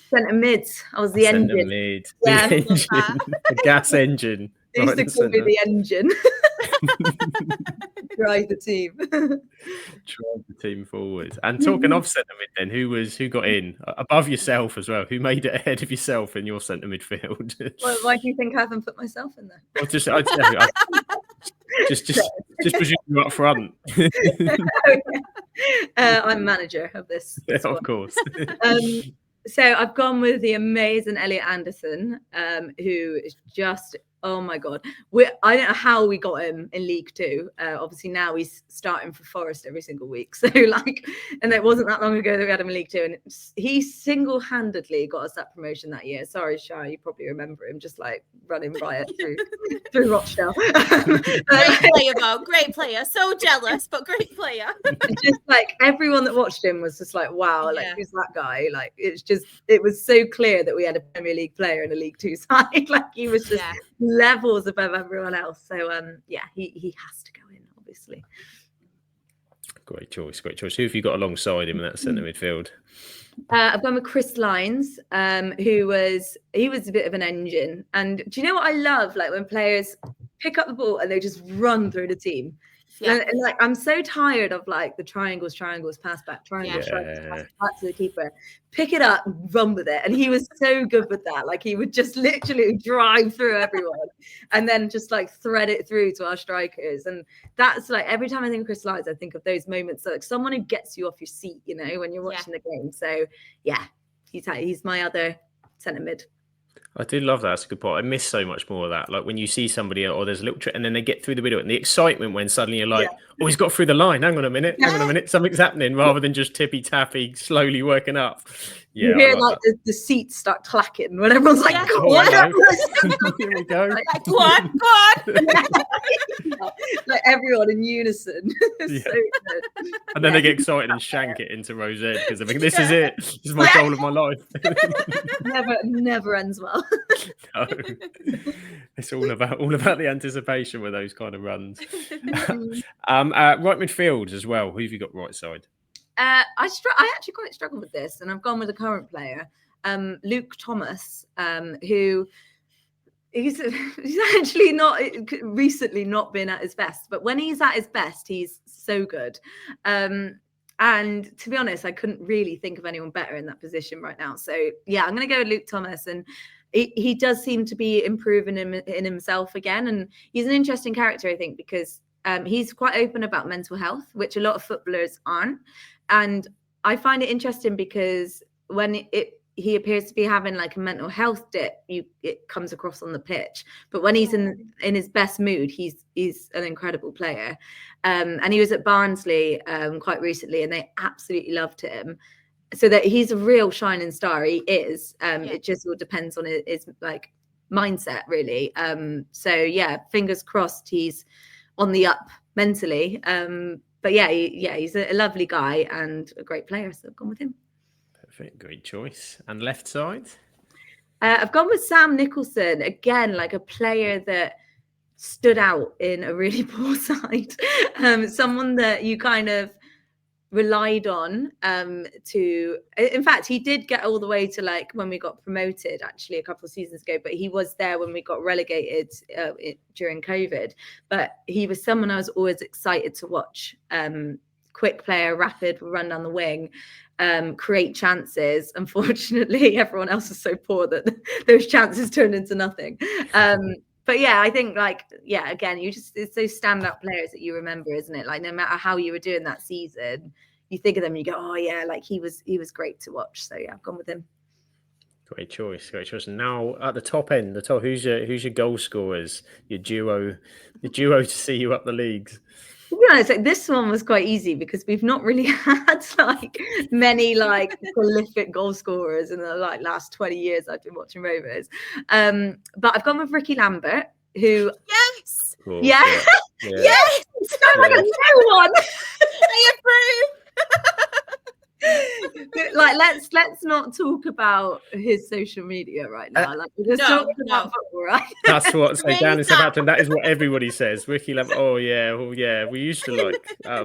Centre mid. I was the Centre engine. Mid. Yeah, the engine. The gas engine. They used to call me the engine. Drive the team. Drive the team forward. And talking of centre mid, then, who got in above yourself as well? Who made it ahead of yourself in your centre midfield? Well, why do you think I haven't put myself in there? Well, just presume you're up front. I'm manager of this. Of course. So I've gone with the amazing Elliot Anderson, who is just, oh my God. I don't know how we got him in League Two. Obviously now he's starting for Forest every single week. So and it wasn't that long ago that we had him in League Two. And he single-handedly got us that promotion that year. Sorry, Char, you probably remember him just like running riot through Rochdale. Great player, Bo. Great player. So jealous, but great player. Just like everyone that watched him was just like, wow, like who's that guy? Like it was so clear that we had a Premier League player in a League Two side. Like he was just levels above everyone else. So he has to go in, obviously. Great choice. Who have you got alongside him in that centre midfield? I've gone with Chris Lines, he was a bit of an engine. And do you know what I love? Like when players pick up the ball and they just run through the team. Yeah. And like I'm so tired of like the triangles, pass back, pass back to the keeper. Pick it up, run with it. And he was so good with that. Like he would just literally drive through everyone and then just like thread it through to our strikers. And that's like every time I think of Chris Lines, I think of those moments, like someone who gets you off your seat, you know, when you're watching the game. So yeah, he's my other centre mid. I do love that. That's a good point. I miss so much more of that. Like when you see somebody, or there's a little trick, and then they get through the middle, and the excitement when suddenly you're like, oh, he's got through the line. Hang on a minute, something's happening, rather than just tippy tappy, slowly working up. Yeah, you hear like the seats start clacking when everyone's like, here we go. Like, go on. Like everyone in unison. So good. And then they get excited and shank it into Rose Ed because they think this is it. This is my goal of my life. never ends well. No. It's all about the anticipation with those kind of runs. Right midfield as well. Who have you got right side? I actually quite struggle with this, and I've gone with a current player, Luke Thomas, who he's actually recently not been at his best, but when he's at his best, he's so good. And to be honest, I couldn't really think of anyone better in that position right now. So yeah, I'm going to go with Luke Thomas, and he does seem to be improving in himself again, and he's an interesting character, I think, because he's quite open about mental health, which a lot of footballers aren't. And I find it interesting because when he appears to be having like a mental health dip, it comes across on the pitch. But when he's in his best mood, he's an incredible player. And he was at Barnsley quite recently, and they absolutely loved him. so that he's a real shining star. He is. It just all depends on his like mindset, really. So yeah, fingers crossed he's on the up mentally. But yeah, he's a lovely guy and a great player, so I've gone with him. Perfect, great choice. And left side? I've gone with Sam Nicholson, again, like a player that stood out in a really poor side. Someone that you kind of relied on in fact, he did get all the way to like when we got promoted actually a couple of seasons ago, but he was there when we got relegated during COVID. But he was someone I was always excited to watch. Quick player, rapid, run down the wing, create chances. Unfortunately, everyone else is so poor that those chances turned into nothing. But yeah, I think again, it's those stand-up players that you remember, isn't it? Like no matter how you were doing that season, you think of them and you go, oh yeah, like he was great to watch. So yeah, I've gone with him. Great choice. And now at the top end, who's your goal scorers, your duo to see you up the leagues? To be honest, like, this one was quite easy because we've not really had like many like prolific goal scorers in the like last 20 years I've been watching Rovers. But I've gone with Ricky Lambert, who yes, cool. Yeah. Yes, like a new one. I approve. Like let's not talk about his social media right now. Like we're just talking about football, right? That's what so Dan and Southampton. That is what everybody says. Ricky Lambert. Oh yeah. We used to like. Yeah,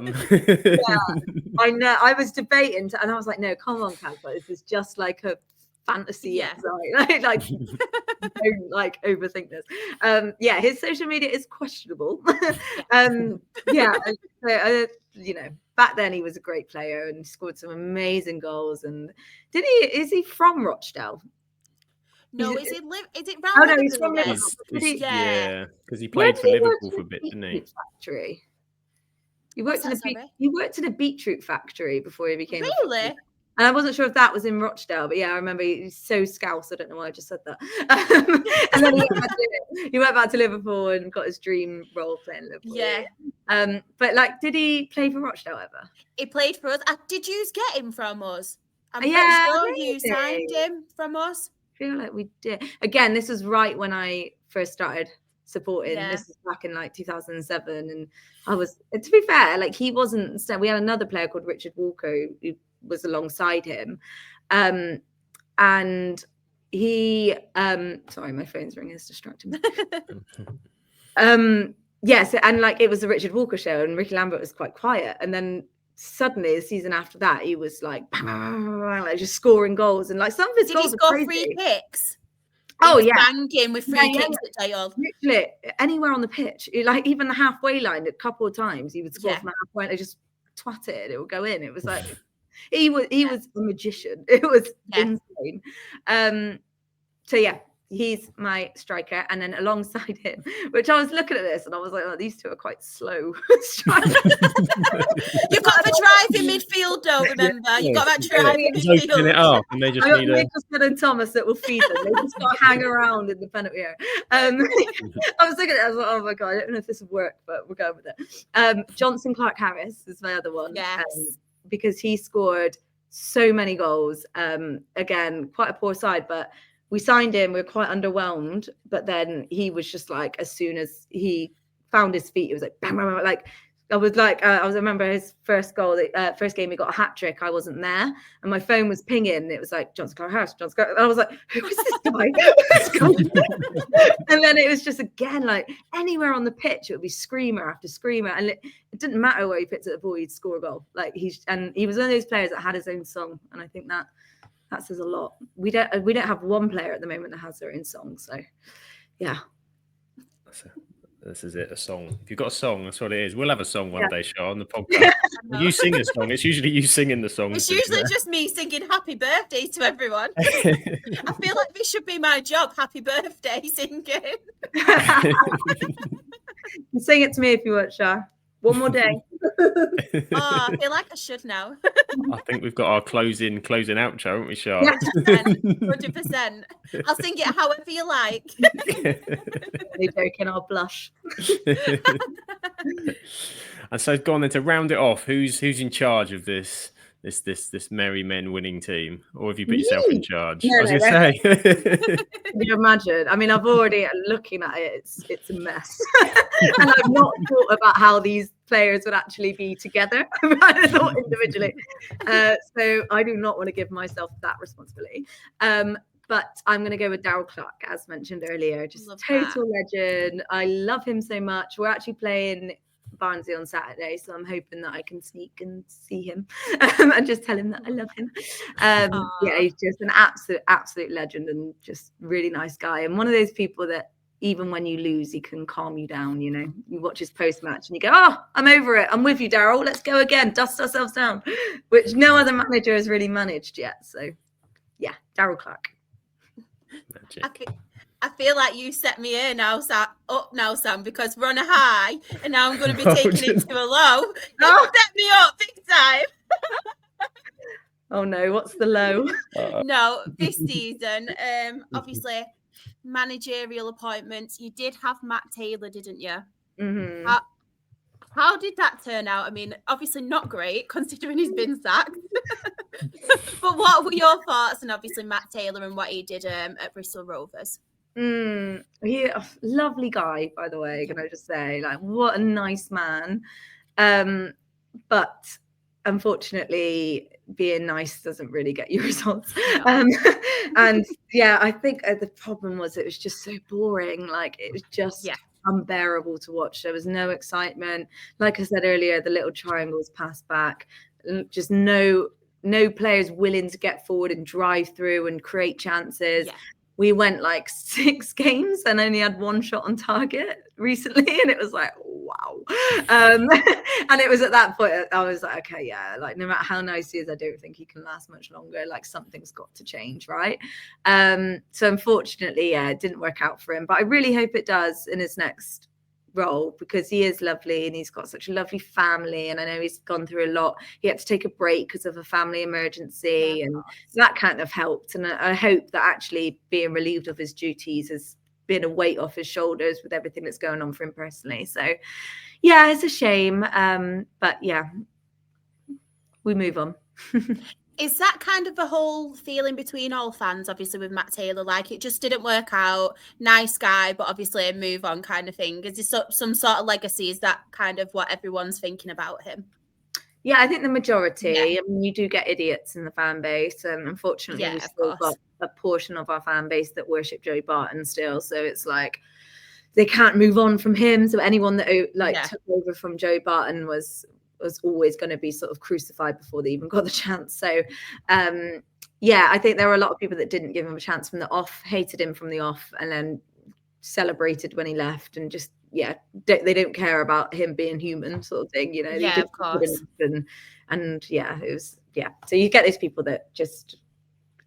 I know. I was debating, and I was like, no, come on, Kaz. This is just like a fantasy exercise. Like don't like overthink this. Yeah, his social media is questionable. You know, back then he was a great player and scored some amazing goals. And is he from Rochdale? No, is it round? Oh no, he's from Liverpool. Yeah, because he played for Liverpool for a bit, didn't he? Factory. He worked in a beetroot factory before he became really. And I wasn't sure if that was in Rochdale, but yeah, I remember he's so scouse. I don't know why I just said that. And then he went back to Liverpool and got his dream role playing Liverpool. Yeah. But like, did he play for Rochdale ever? He played for us. Did you get him from us? I'm pretty sure you signed him from us. I feel like we did. Again, this was right when I first started supporting. Yeah. This was back in like 2007, and I was, to be fair, like he wasn't. We had another player called Richard Walker who was alongside him, and he sorry, my phone's ringing, it's distracting me. Yes, and like it was the Richard Walker show, and Ricky Lambert was quite quiet, and then suddenly the season after that he was like just scoring goals, and like some of his goals did he score free kicks? Banging with free kicks at Dale. Literally anywhere on the pitch, like even the halfway line, a couple of times he would score from the halfway, and just twat it, it would go in. It was like he was a magician. It was insane. So yeah, he's my striker, and then alongside him, which I was looking at this and I was like, oh, these two are quite slow strikers. You've got the drive in midfield though, remember? You've got that drive in midfield. Open it up and they just need Nicholson and Thomas that will feed them. They just got to hang around in the penalty area. I was looking at it, I was like, oh my God, I don't know if this would work, but we'll go with it. Johnson Clark Harris is my other one. Yes. Because he scored so many goals. Again, quite a poor side, but we signed him. We were quite underwhelmed, but then he was just like, as soon as he found his feet, it was like, bang, bang, bang, like I was like, I remember his first goal, first game he got a hat trick. I wasn't there, and my phone was pinging. And it was like Johnson Clark Harris, Johnson Clark. And I was like, who is this guy? And then it was just again like anywhere on the pitch, it would be screamer after screamer, and it didn't matter where he picked up the ball, he'd score a goal. Like he was one of those players that had his own song, and I think that says a lot. We don't have one player at the moment that has their own song, so yeah. This is it, a song. If you've got a song, that's what it is. We'll have a song one day, Char, on the podcast. You sing a song. It's usually you singing the song. It's usually just me singing happy birthday to everyone. I feel like this should be my job, happy birthday singing. Sing it to me if you want, Char. One more day. I feel like I should now. I think we've got our closing outro, haven't we, Char? 100%. I'll sing it however you like. Only joking, I'll blush. And so, go on then, to round it off, who's in charge of this this merry men winning team, or have you put yourself in charge? No, I was going to say. Can you imagine? I mean, I've already looking at it. It's a mess, and I've not thought about how these players would actually be together. I thought individually, so I do not want to give myself that responsibility. But I'm going to go with Darryl Clark, as mentioned earlier. Just total legend. I love him so much. We're actually playing Barnsley on Saturday, so I'm hoping that I can sneak and see him and just tell him that I love him. Yeah, he's just an absolute legend and just really nice guy, and one of those people that even when you lose, he can calm you down. You know, you watch his post-match and you go, oh, I'm over it, I'm with you, Darryl, let's go again, dust ourselves down, which no other manager has really managed yet. So yeah, Darryl Clark. I feel like you set me here now, Sam, because we're on a high and now I'm going to be taking it to a low. You set me up big time. Oh no, what's the low? No, this season, obviously, managerial appointments. You did have Matt Taylor, didn't you? Mm-hmm. How did that turn out? I mean, obviously not great considering he's been sacked. But what were your thoughts on obviously Matt Taylor and what he did at Bristol Rovers? He lovely guy, by the way. Can I just say, like, what a nice man. But unfortunately, being nice doesn't really get you results. No. And yeah, I think the problem was it was just so boring. Like, it was just unbearable to watch. There was no excitement. Like I said earlier, the little triangles passed back. Just no players willing to get forward and drive through and create chances. Yeah. We went like 6 games and only had 1 shot on target recently. And it was like, wow. And it was at that point, I was like, okay, yeah, like no matter how nice he is, I don't think he can last much longer. Like something's got to change, right? So unfortunately, yeah, it didn't work out for him. But I really hope it does in his next role, because he is lovely and he's got such a lovely family, and I know he's gone through a lot. He had to take a break because of a family emergency, and that kind of helped, and I hope that actually being relieved of his duties has been a weight off his shoulders with everything that's going on for him personally. So yeah, it's a shame, but yeah, we move on. Is that kind of the whole feeling between all fans, obviously, with Matt Taylor? Like, it just didn't work out. Nice guy, but obviously a move on kind of thing. Is there some sort of legacy? Is that kind of what everyone's thinking about him? Yeah, I think the majority. Yeah. I mean, you do get idiots in the fan base. And unfortunately, we've still got a portion of our fan base that worship Joe Barton still. So it's like they can't move on from him. So anyone that took over from Joe Barton was always going to be sort of crucified before they even got the chance. So yeah, I think there were a lot of people that didn't give him a chance from the off, hated him from the off, and then celebrated when he left, and just they don't care about him being human, sort of thing, you know. Yeah, of course. And yeah, it was so you get those people that just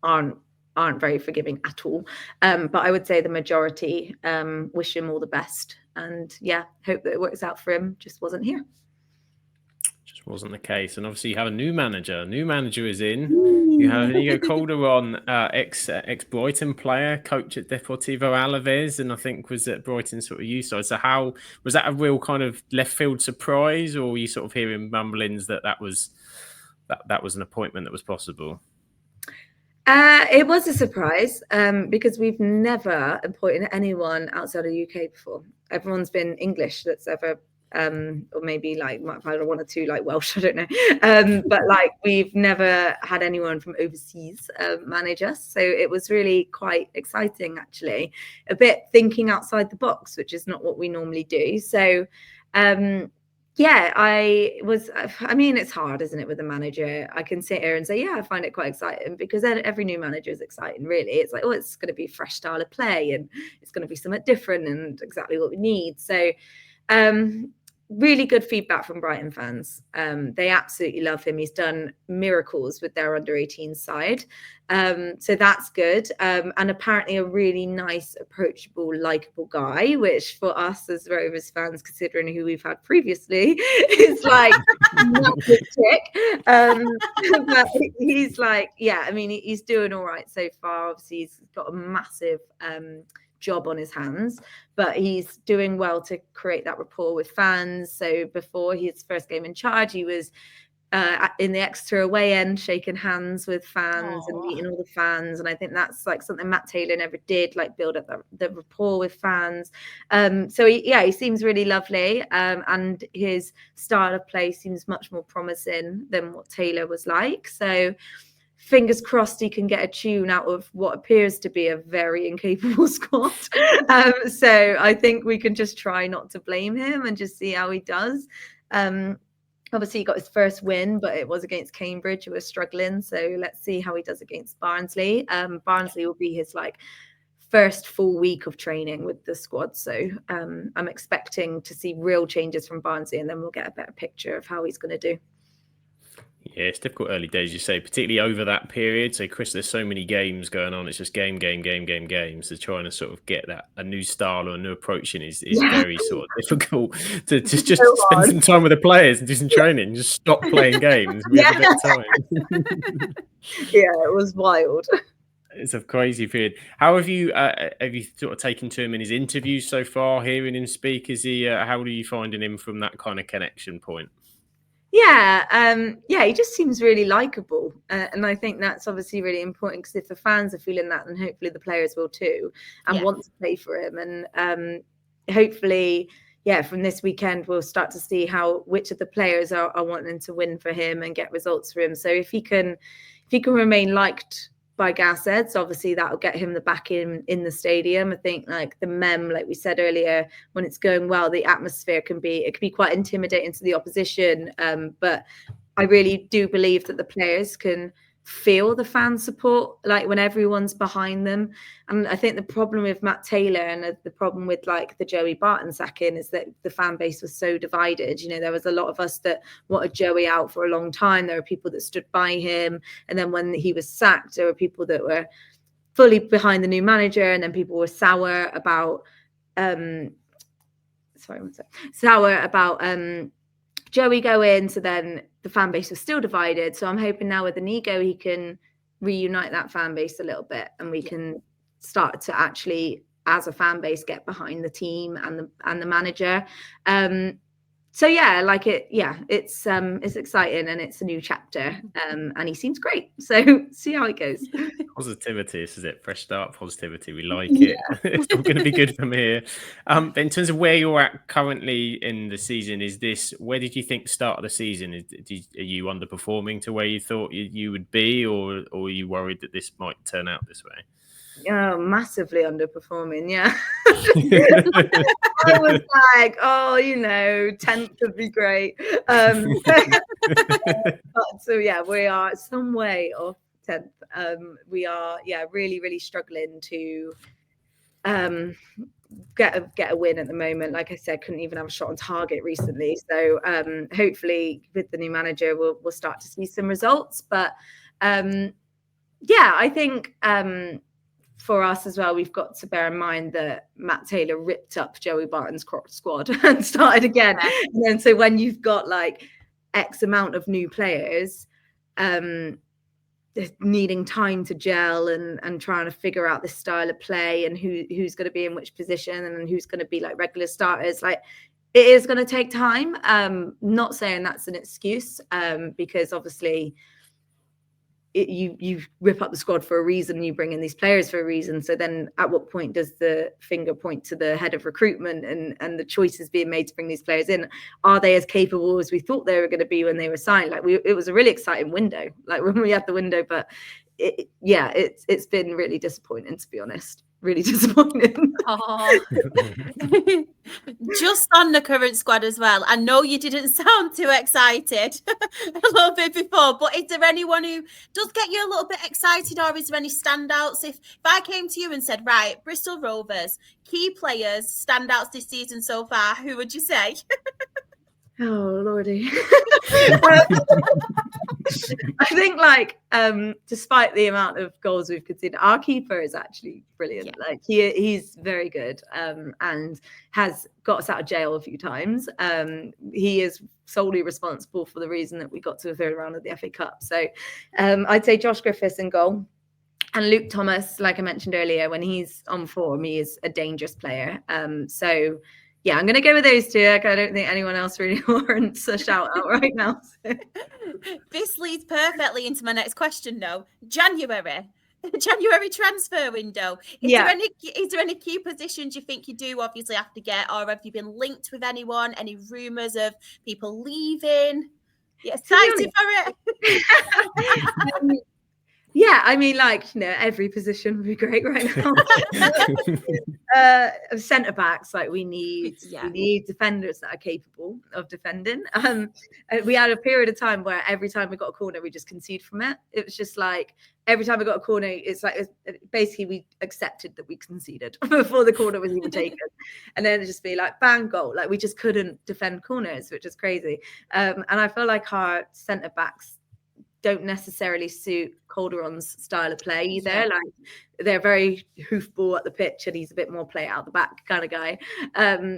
aren't very forgiving at all, but I would say the majority wish him all the best, and yeah, hope that it works out for him. Just wasn't here. Wasn't the case. And obviously you have a new manager. New manager is in. You have Inigo Calderon, ex Brighton player, coach at Deportivo Alaves, and I think was at Brighton sort of youth side. So how was that a real kind of left field surprise, or were you sort of hearing mumblings that was an appointment that was possible? It was a surprise because we've never appointed anyone outside of the UK before. Everyone's been English that's ever or maybe like might have 1 or 2 like Welsh, I don't know, but like we've never had anyone from overseas manage us, so it was really quite exciting, actually, a bit thinking outside the box, which is not what we normally do. So yeah, I mean, it's hard, isn't it, with a manager? I can sit here and say, yeah, I find it quite exciting, because every new manager is exciting, really. It's like, oh, it's going to be a fresh style of play, and it's going to be something different and exactly what we need. So really good feedback from Brighton fans. They absolutely love him. He's done miracles with their under-18 side. So that's good. And apparently a really nice, approachable, likable guy, which for us as Rovers fans, considering who we've had previously, is like not a tick. But he's like, yeah, I mean, he's doing all right so far. Obviously, he's got a massive job on his hands, but he's doing well to create that rapport with fans. So before his first game in charge, he was in the Exeter away end, shaking hands with fans and Aww. meeting all the fans. And I think that's like something Matt Taylor never did, like build up the rapport with fans. So he seems really lovely, and his style of play seems much more promising than what Taylor was like. So fingers crossed he can get a tune out of what appears to be a very incapable squad. So I think we can just try not to blame him and just see how he does. Obviously, he got his first win, but it was against Cambridge, who was struggling. So let's see how he does against Barnsley. Barnsley will be his first full week of training with the squad. So I'm expecting to see real changes from Barnsley, and then we'll get a better picture of how he's going to do. Yeah, it's difficult early days, you say, particularly over that period. So, Chris, there's so many games going on. It's just game. So trying to sort of get a new style or a new approach in is very sort of difficult to just spend some time with the players and do some training. Just stop playing games. We have a bit of time. Yeah, it was wild. It's a crazy period. How have you sort of taken to him in his interviews so far? Hearing him speak, is he? How are you finding him from that kind of connection point? Yeah, he just seems really likable, and I think that's obviously really important, because if the fans are feeling that, then hopefully the players will too, and want to play for him. And hopefully, from this weekend we'll start to see which of the players are wanting to win for him and get results for him. So if he can remain liked by Gas-Eds, obviously that'll get him the back in the stadium. I think the mem, like we said earlier, when it's going well, the atmosphere can be quite intimidating to the opposition. But I really do believe that the players can feel the fan support, when everyone's behind them. And I think the problem with Matt Taylor and the problem with the Joey Barton sacking is that the fan base was so divided. There was a lot of us that wanted Joey out for a long time. There were people that stood by him, and then when he was sacked, there were people that were fully behind the new manager, and then people were sour about Joey go in. So then the fan base was still divided. So I'm hoping now with Inigo he can reunite that fan base a little bit, and we can start to actually, as a fan base, get behind the team and the manager. It's exciting, and it's a new chapter, and he seems great. So see how it goes. Positivity, this is it. Fresh start, positivity. We like it. It's all going to be good from here. In terms of where you're at currently in the season, where did you think start of the season? Are you underperforming to where you thought you would be, or are you worried that this might turn out this way? Massively underperforming. Yeah. I was like, 10th would be great. We are some way off 10th. We are, really, really struggling to get a win at the moment. Like I said, couldn't even have a shot on target recently. So hopefully with the new manager, we'll start to see some results. But I think for us as well, we've got to bear in mind that Matt Taylor ripped up Joey Barton's squad and started again. Yeah. And then so when you've got X amount of new players needing time to gel and trying to figure out this style of play and who's going to be in which position and who's going to be regular starters, it is going to take time. Not saying that's an excuse, because obviously you rip up the squad for a reason, you bring in these players for a reason. So then at what point does the finger point to the head of recruitment and the choices being made to bring these players in? Are they as capable as we thought they were going to be when they were signed? It was a really exciting window, when we had the window, but it's been really disappointing, to be honest. Really disappointing. Just on the current squad as well, I know you didn't sound too excited a little bit before, but is there anyone who does get you a little bit excited, or is there any standouts? If I came to you and said, right, Bristol Rovers, key players, standouts this season so far, who would you say? Oh, Lordy. I think despite the amount of goals we've conceded, our keeper is actually brilliant. Yeah. He's very good, and has got us out of jail a few times. He is solely responsible for the reason that we got to the third round of the FA Cup. So I'd say Josh Griffiths in goal. And Luke Thomas, like I mentioned earlier, when he's on form, he is a dangerous player. So yeah, I'm going to go with those two. I don't think anyone else really warrants a shout out right now. So. This leads perfectly into my next question, though. January transfer window. Is there any key positions you think you do obviously have to get, or have you been linked with anyone? Any rumours of people leaving? You excited for it? Yeah, I mean, like, you know, every position would be great right now. Centre backs, like we need defenders that are capable of defending. We had a period of time where every time we got a corner, we just concede from it. It was just like every time we got a corner, it's like basically we accepted that we conceded before the corner was even taken, and then it'd just be like bang, goal. Like we just couldn't defend corners, which is crazy. And I feel like our centre backs don't necessarily suit Calderon's style of play either. Yeah. Like they're very hoofball at the pitch, and he's a bit more play out the back kind of guy.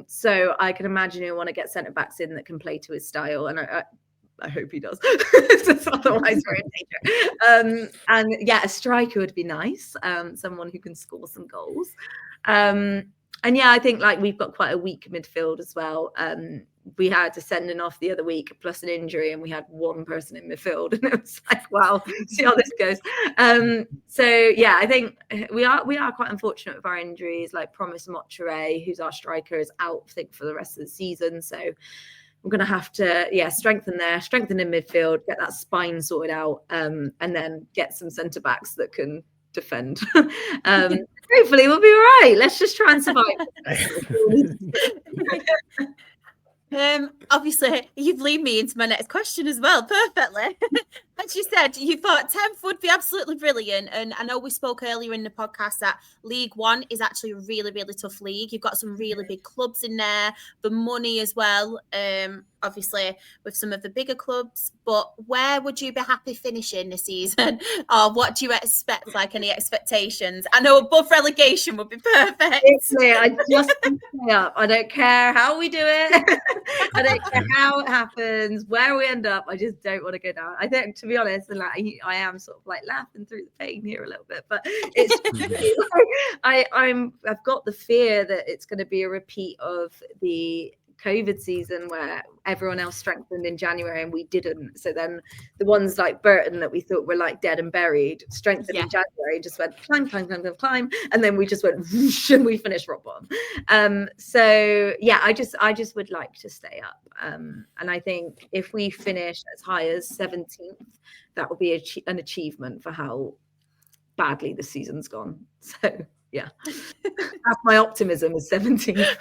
So I can imagine he'll want to get centre backs in that can play to his style, and I hope he does. Otherwise, we're in danger. And yeah, a striker would be nice. Someone who can score some goals. And yeah, I think like we've got quite a weak midfield as well. We had a sending off the other week plus an injury, and we had one person in midfield, and it was like, wow, see how this goes. So yeah, I think we are quite unfortunate with our injuries. Like Promise Mochare, who's our striker, is out, I think, for the rest of the season. So we're going to have to strengthen in midfield, get that spine sorted out, and then get some centre backs that can defend. Hopefully we'll be all right. Let's just try and survive. Obviously, you've lead me into my next question as well perfectly. As you said, you thought 10th would be absolutely brilliant, and I know we spoke earlier in the podcast that League One is actually a really, really tough league. You've got some really big clubs in there, the money as well, obviously with some of the bigger clubs. But where would you be happy finishing this season, or what do you expect? Like any expectations? I know above relegation would be perfect. I just stay up. I don't care how we do it. I don't care how it happens, where we end up. I just don't want to go down. I think, to be honest, and like I am sort of like laughing through the pain here a little bit, but it's I've got the fear that it's going to be a repeat of the COVID season where everyone else strengthened in January and we didn't. So then the ones like Burton that we thought were like dead and buried strengthened in January, just went climb, and then we just went whoosh, and we finished rock bottom. So yeah, I just would like to stay up, and I think if we finish as high as 17th, that would be an achievement for how badly the season's gone. So yeah, that's my optimism is 17th.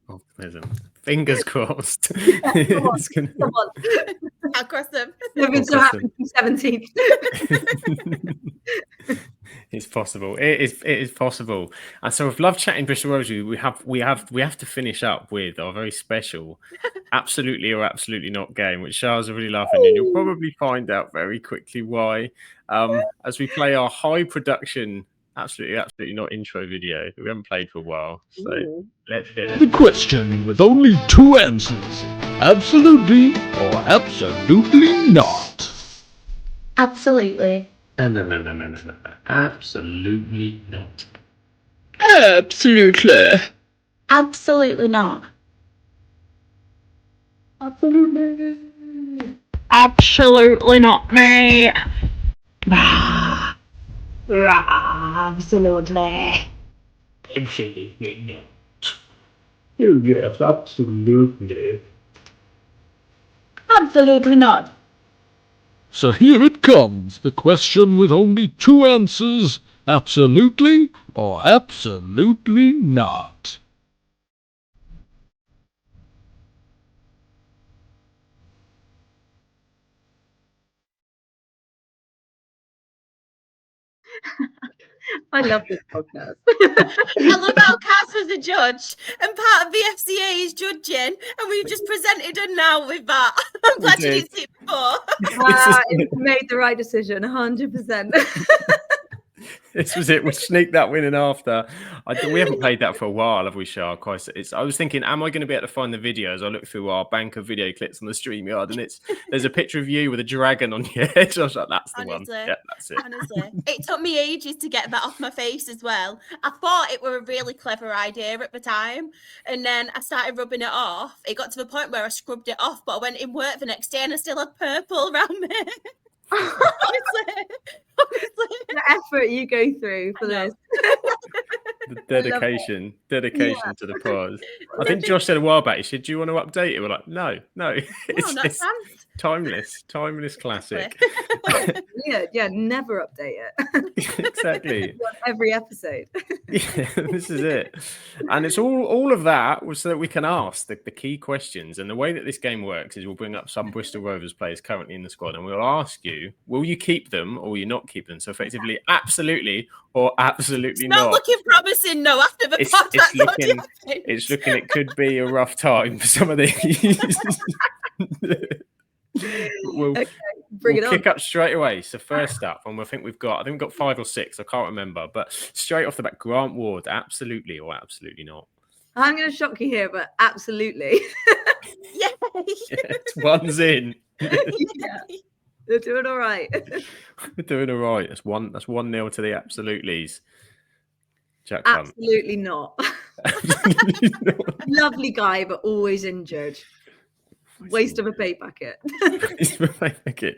Optimism. Fingers crossed. Come on. I'll cross them. I've been so happy to be 17th. It's possible. It is possible. And so I've loved chatting Bristol Rovers. We have to finish up with our very special absolutely or absolutely not game, which Char's are really laughing, and you'll probably find out very quickly why. As we play our high production absolutely not intro video we haven't played for a while. So let's do it. The question with only two answers: absolutely or absolutely not. Absolutely. No. Absolutely not. Absolutely. Absolutely not. Absolutely. Absolutely not, mate. Absolutely. Absolutely not. Yes, absolutely. Absolutely not. So here it comes, the question with only two answers: absolutely or absolutely not. I love this podcast. I love how Cass was a judge and part of the FCA is judging, and we've just presented her now with that. I'm glad you didn't see it before. Made the right decision, 100%. This was it. We sneaked that win in after. We haven't played that for a while, have we, Char? I was thinking, am I going to be able to find the videos? I looked through our bank of video clips on the StreamYard, and there's a picture of you with a dragon on your head. I was like, that's the one. Yeah, that's it. Honestly, it took me ages to get that off my face as well. I thought it were a really clever idea at the time, and then I started rubbing it off. It got to the point where I scrubbed it off, but I went in work the next day and I still had purple around me. honestly. The effort you go through for this. The dedication to the pod. I think Josh said a while back, he said, do you want to update it? We're like, no. It's timeless classic. Yeah, never update it. Exactly. Every episode. Yeah, this is it. And it's all of that was so that we can ask the key questions. And the way that this game works is we'll bring up some Bristol Rovers players currently in the squad, and we'll ask you, will you keep them or will you not keep them? So effectively, absolutely or absolutely not. Not looking promising, no, after the it's looking it could be a rough time for some of these. We'll kick up straight away. So first up, and I think we've got 5 or 6. I can't remember, but straight off the bat, Grant Ward, absolutely or absolutely not. I'm going to shock you here, but absolutely. Yes. One's in. Yeah. They're doing all right. We're doing all right. That's 1-0 to the absolutely's. Jack absolutely not. Lovely guy, but always injured. Waste of a pay packet.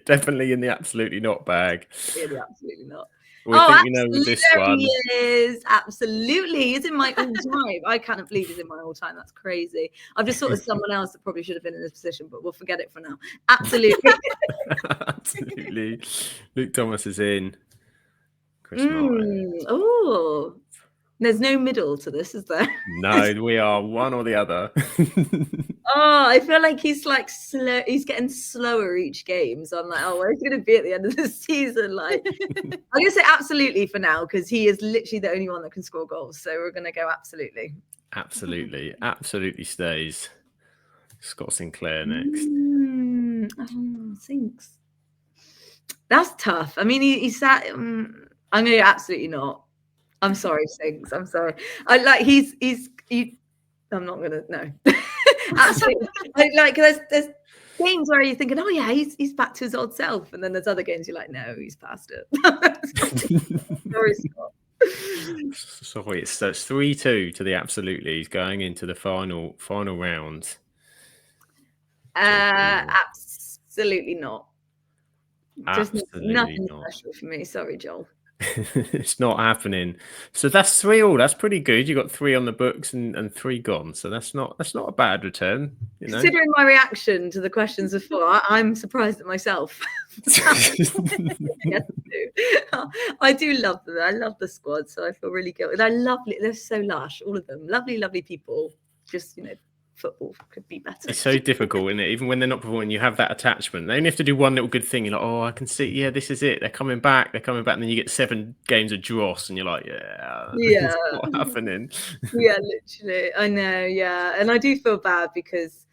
Definitely in the absolutely not bag. Really, absolutely not. We think we know with this one. He is. Absolutely. He's in my all-time. I can't believe he's in my all-time. That's crazy. I've just thought of someone else that probably should have been in this position, but we'll forget it for now. Absolutely. Absolutely. Luke Thomas is in. Chris Martin. Oh. There's no middle to this, is there? No, we are one or the other. Oh, I feel like he's like slow. He's getting slower each game. So I'm like, oh, where's he going to be at the end of the season? Like, I'm going to say absolutely for now because he is literally the only one that can score goals. So we're going to go absolutely. Absolutely stays. Scott Sinclair next. Thanks. That's tough. I mean, he sat. I'm going to go absolutely not. I'm sorry, Sings. I'm sorry. I'm not gonna no. Absolutely. There's games where you're thinking, oh yeah, he's back to his old self, and then there's other games you're like, no, he's past it. Sorry, Scott. Sorry, it's 3-2 to the absolutely. He's going into the final round. Absolutely not. Just nothing special for me. Sorry, Joel. It's not happening. So that's 3-3. That's pretty good. You got 3 on the books and 3 gone. So that's not a bad return. You know? Considering my reaction to the questions before, I'm surprised at myself. Yes, I do love them. I love the squad, so I feel really good. They're lovely. They're so lush, all of them. Lovely people. Just football could be better. It's so difficult, isn't it? Even when they're not performing, you have that attachment. They only have to do one little good thing. You're like, oh, I can see, yeah, this is it. They're coming back. And then you get 7 games of dross, and you're like, yeah, it's not happening. Yeah, literally. I know, yeah. And I do feel bad because,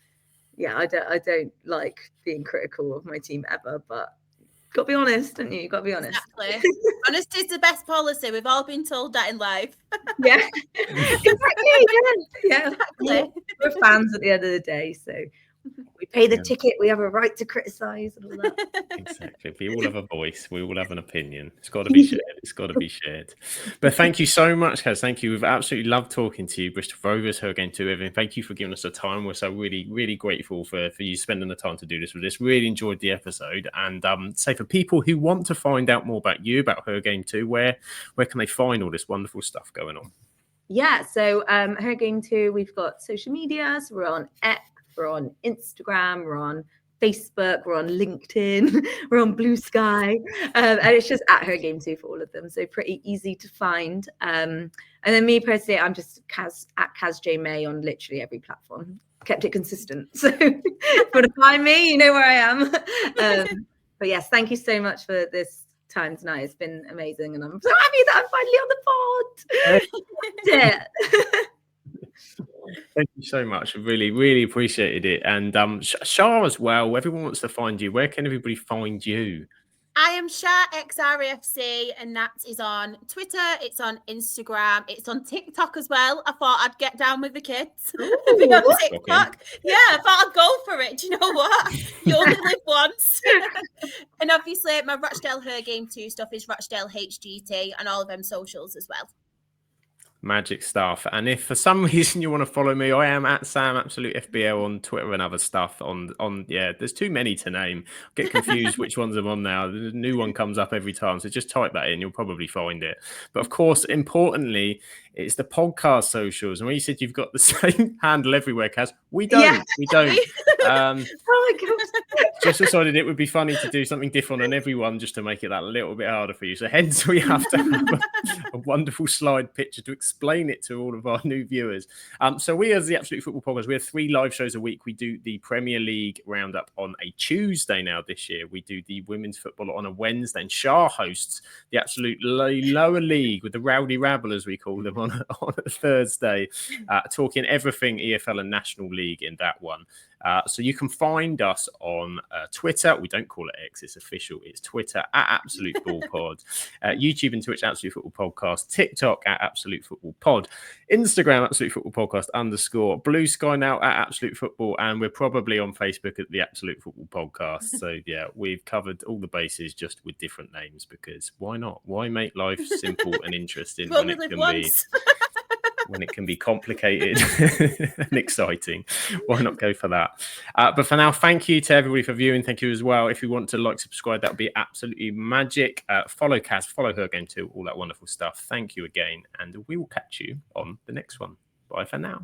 yeah, I don't like being critical of my team ever, but got to be honest, don't you? Got to be honest. Exactly. Honesty is the best policy. We've all been told that in life. Yeah, exactly. Yeah, exactly. We're fans at the end of the day, so we pay the ticket. We have a right to criticize and all that. Exactly. We all have a voice. We all have an opinion. It's got to be shared. It's got to be shared. But thank you so much, Kaz. Thank you. We've absolutely loved talking to you. Bristol Rovers, HerGameToo, everything. Thank you for giving us the time. We're so really, really grateful for you spending the time to do this with us. Really enjoyed the episode. And say for people who want to find out more about you, about HerGameToo, where can they find all this wonderful stuff going on? Yeah, so HerGameToo, we've got social media. So we're on X. We're on Instagram, we're on Facebook, we're on LinkedIn, we're on Blue Sky, and it's just at HerGameToo for all of them. So pretty easy to find. And then me personally, I'm just at Kaz J May on literally every platform. Kept it consistent. So if you want to find me, you know where I am. But yes, thank you so much for this time tonight. It's been amazing, and I'm so happy that I'm finally on the pod. Yeah. Thank you so much. Really, really appreciated it. And Char as well, everyone wants to find you. Where can everybody find you? I am Char XRFC, and that is on Twitter, it's on Instagram, it's on TikTok as well. I thought I'd get down with the kids and be on TikTok. Yeah, I thought I'd go for it. Do you know what? You only live once. And obviously, my Rochdale HerGameToo stuff is Rochdale HGT and all of them socials as well. Magic stuff. And if for some reason you want to follow me, I am at Sam Absolute FBL on Twitter and other stuff. Yeah, there's too many to name. Get confused which ones I'm on now. The new one comes up every time, so just type that in. You'll probably find it. But of course, importantly, it's the podcast socials. And when you said you've got the same handle everywhere, Kaz, we don't. Yeah. We don't. Oh my God. Just decided it would be funny to do something different on everyone just to make it that little bit harder for you. So hence we have to have a wonderful slide picture to explain it to all of our new viewers. So we, as the Absolute Football Podcast, we have 3 live shows a week. We do the Premier League roundup on a Tuesday now this year. We do the women's football on a Wednesday, and Char hosts the absolute lower league with the Rowdy Rabble, as we call them, on a Thursday, talking everything EFL and National League in that one. So you can find us on Twitter. We don't call it X, it's official. It's Twitter at Absolute Football Pod, YouTube and Twitch Absolute Football Podcast, TikTok at Absolute Football Pod, Instagram Absolute Football Podcast _ Blue Sky now at Absolute Football, and we're probably on Facebook at the Absolute Football Podcast. So yeah, we've covered all the bases just with different names, because why not? Why make life simple and interesting when it can be complicated and exciting? Why not go for that? But for now, thank you to everybody for viewing. Thank you as well. If you want to subscribe, that would be absolutely magic. Follow Kaz, follow HerGameToo, all that wonderful stuff. Thank you again, and we will catch you on the next one. Bye for now.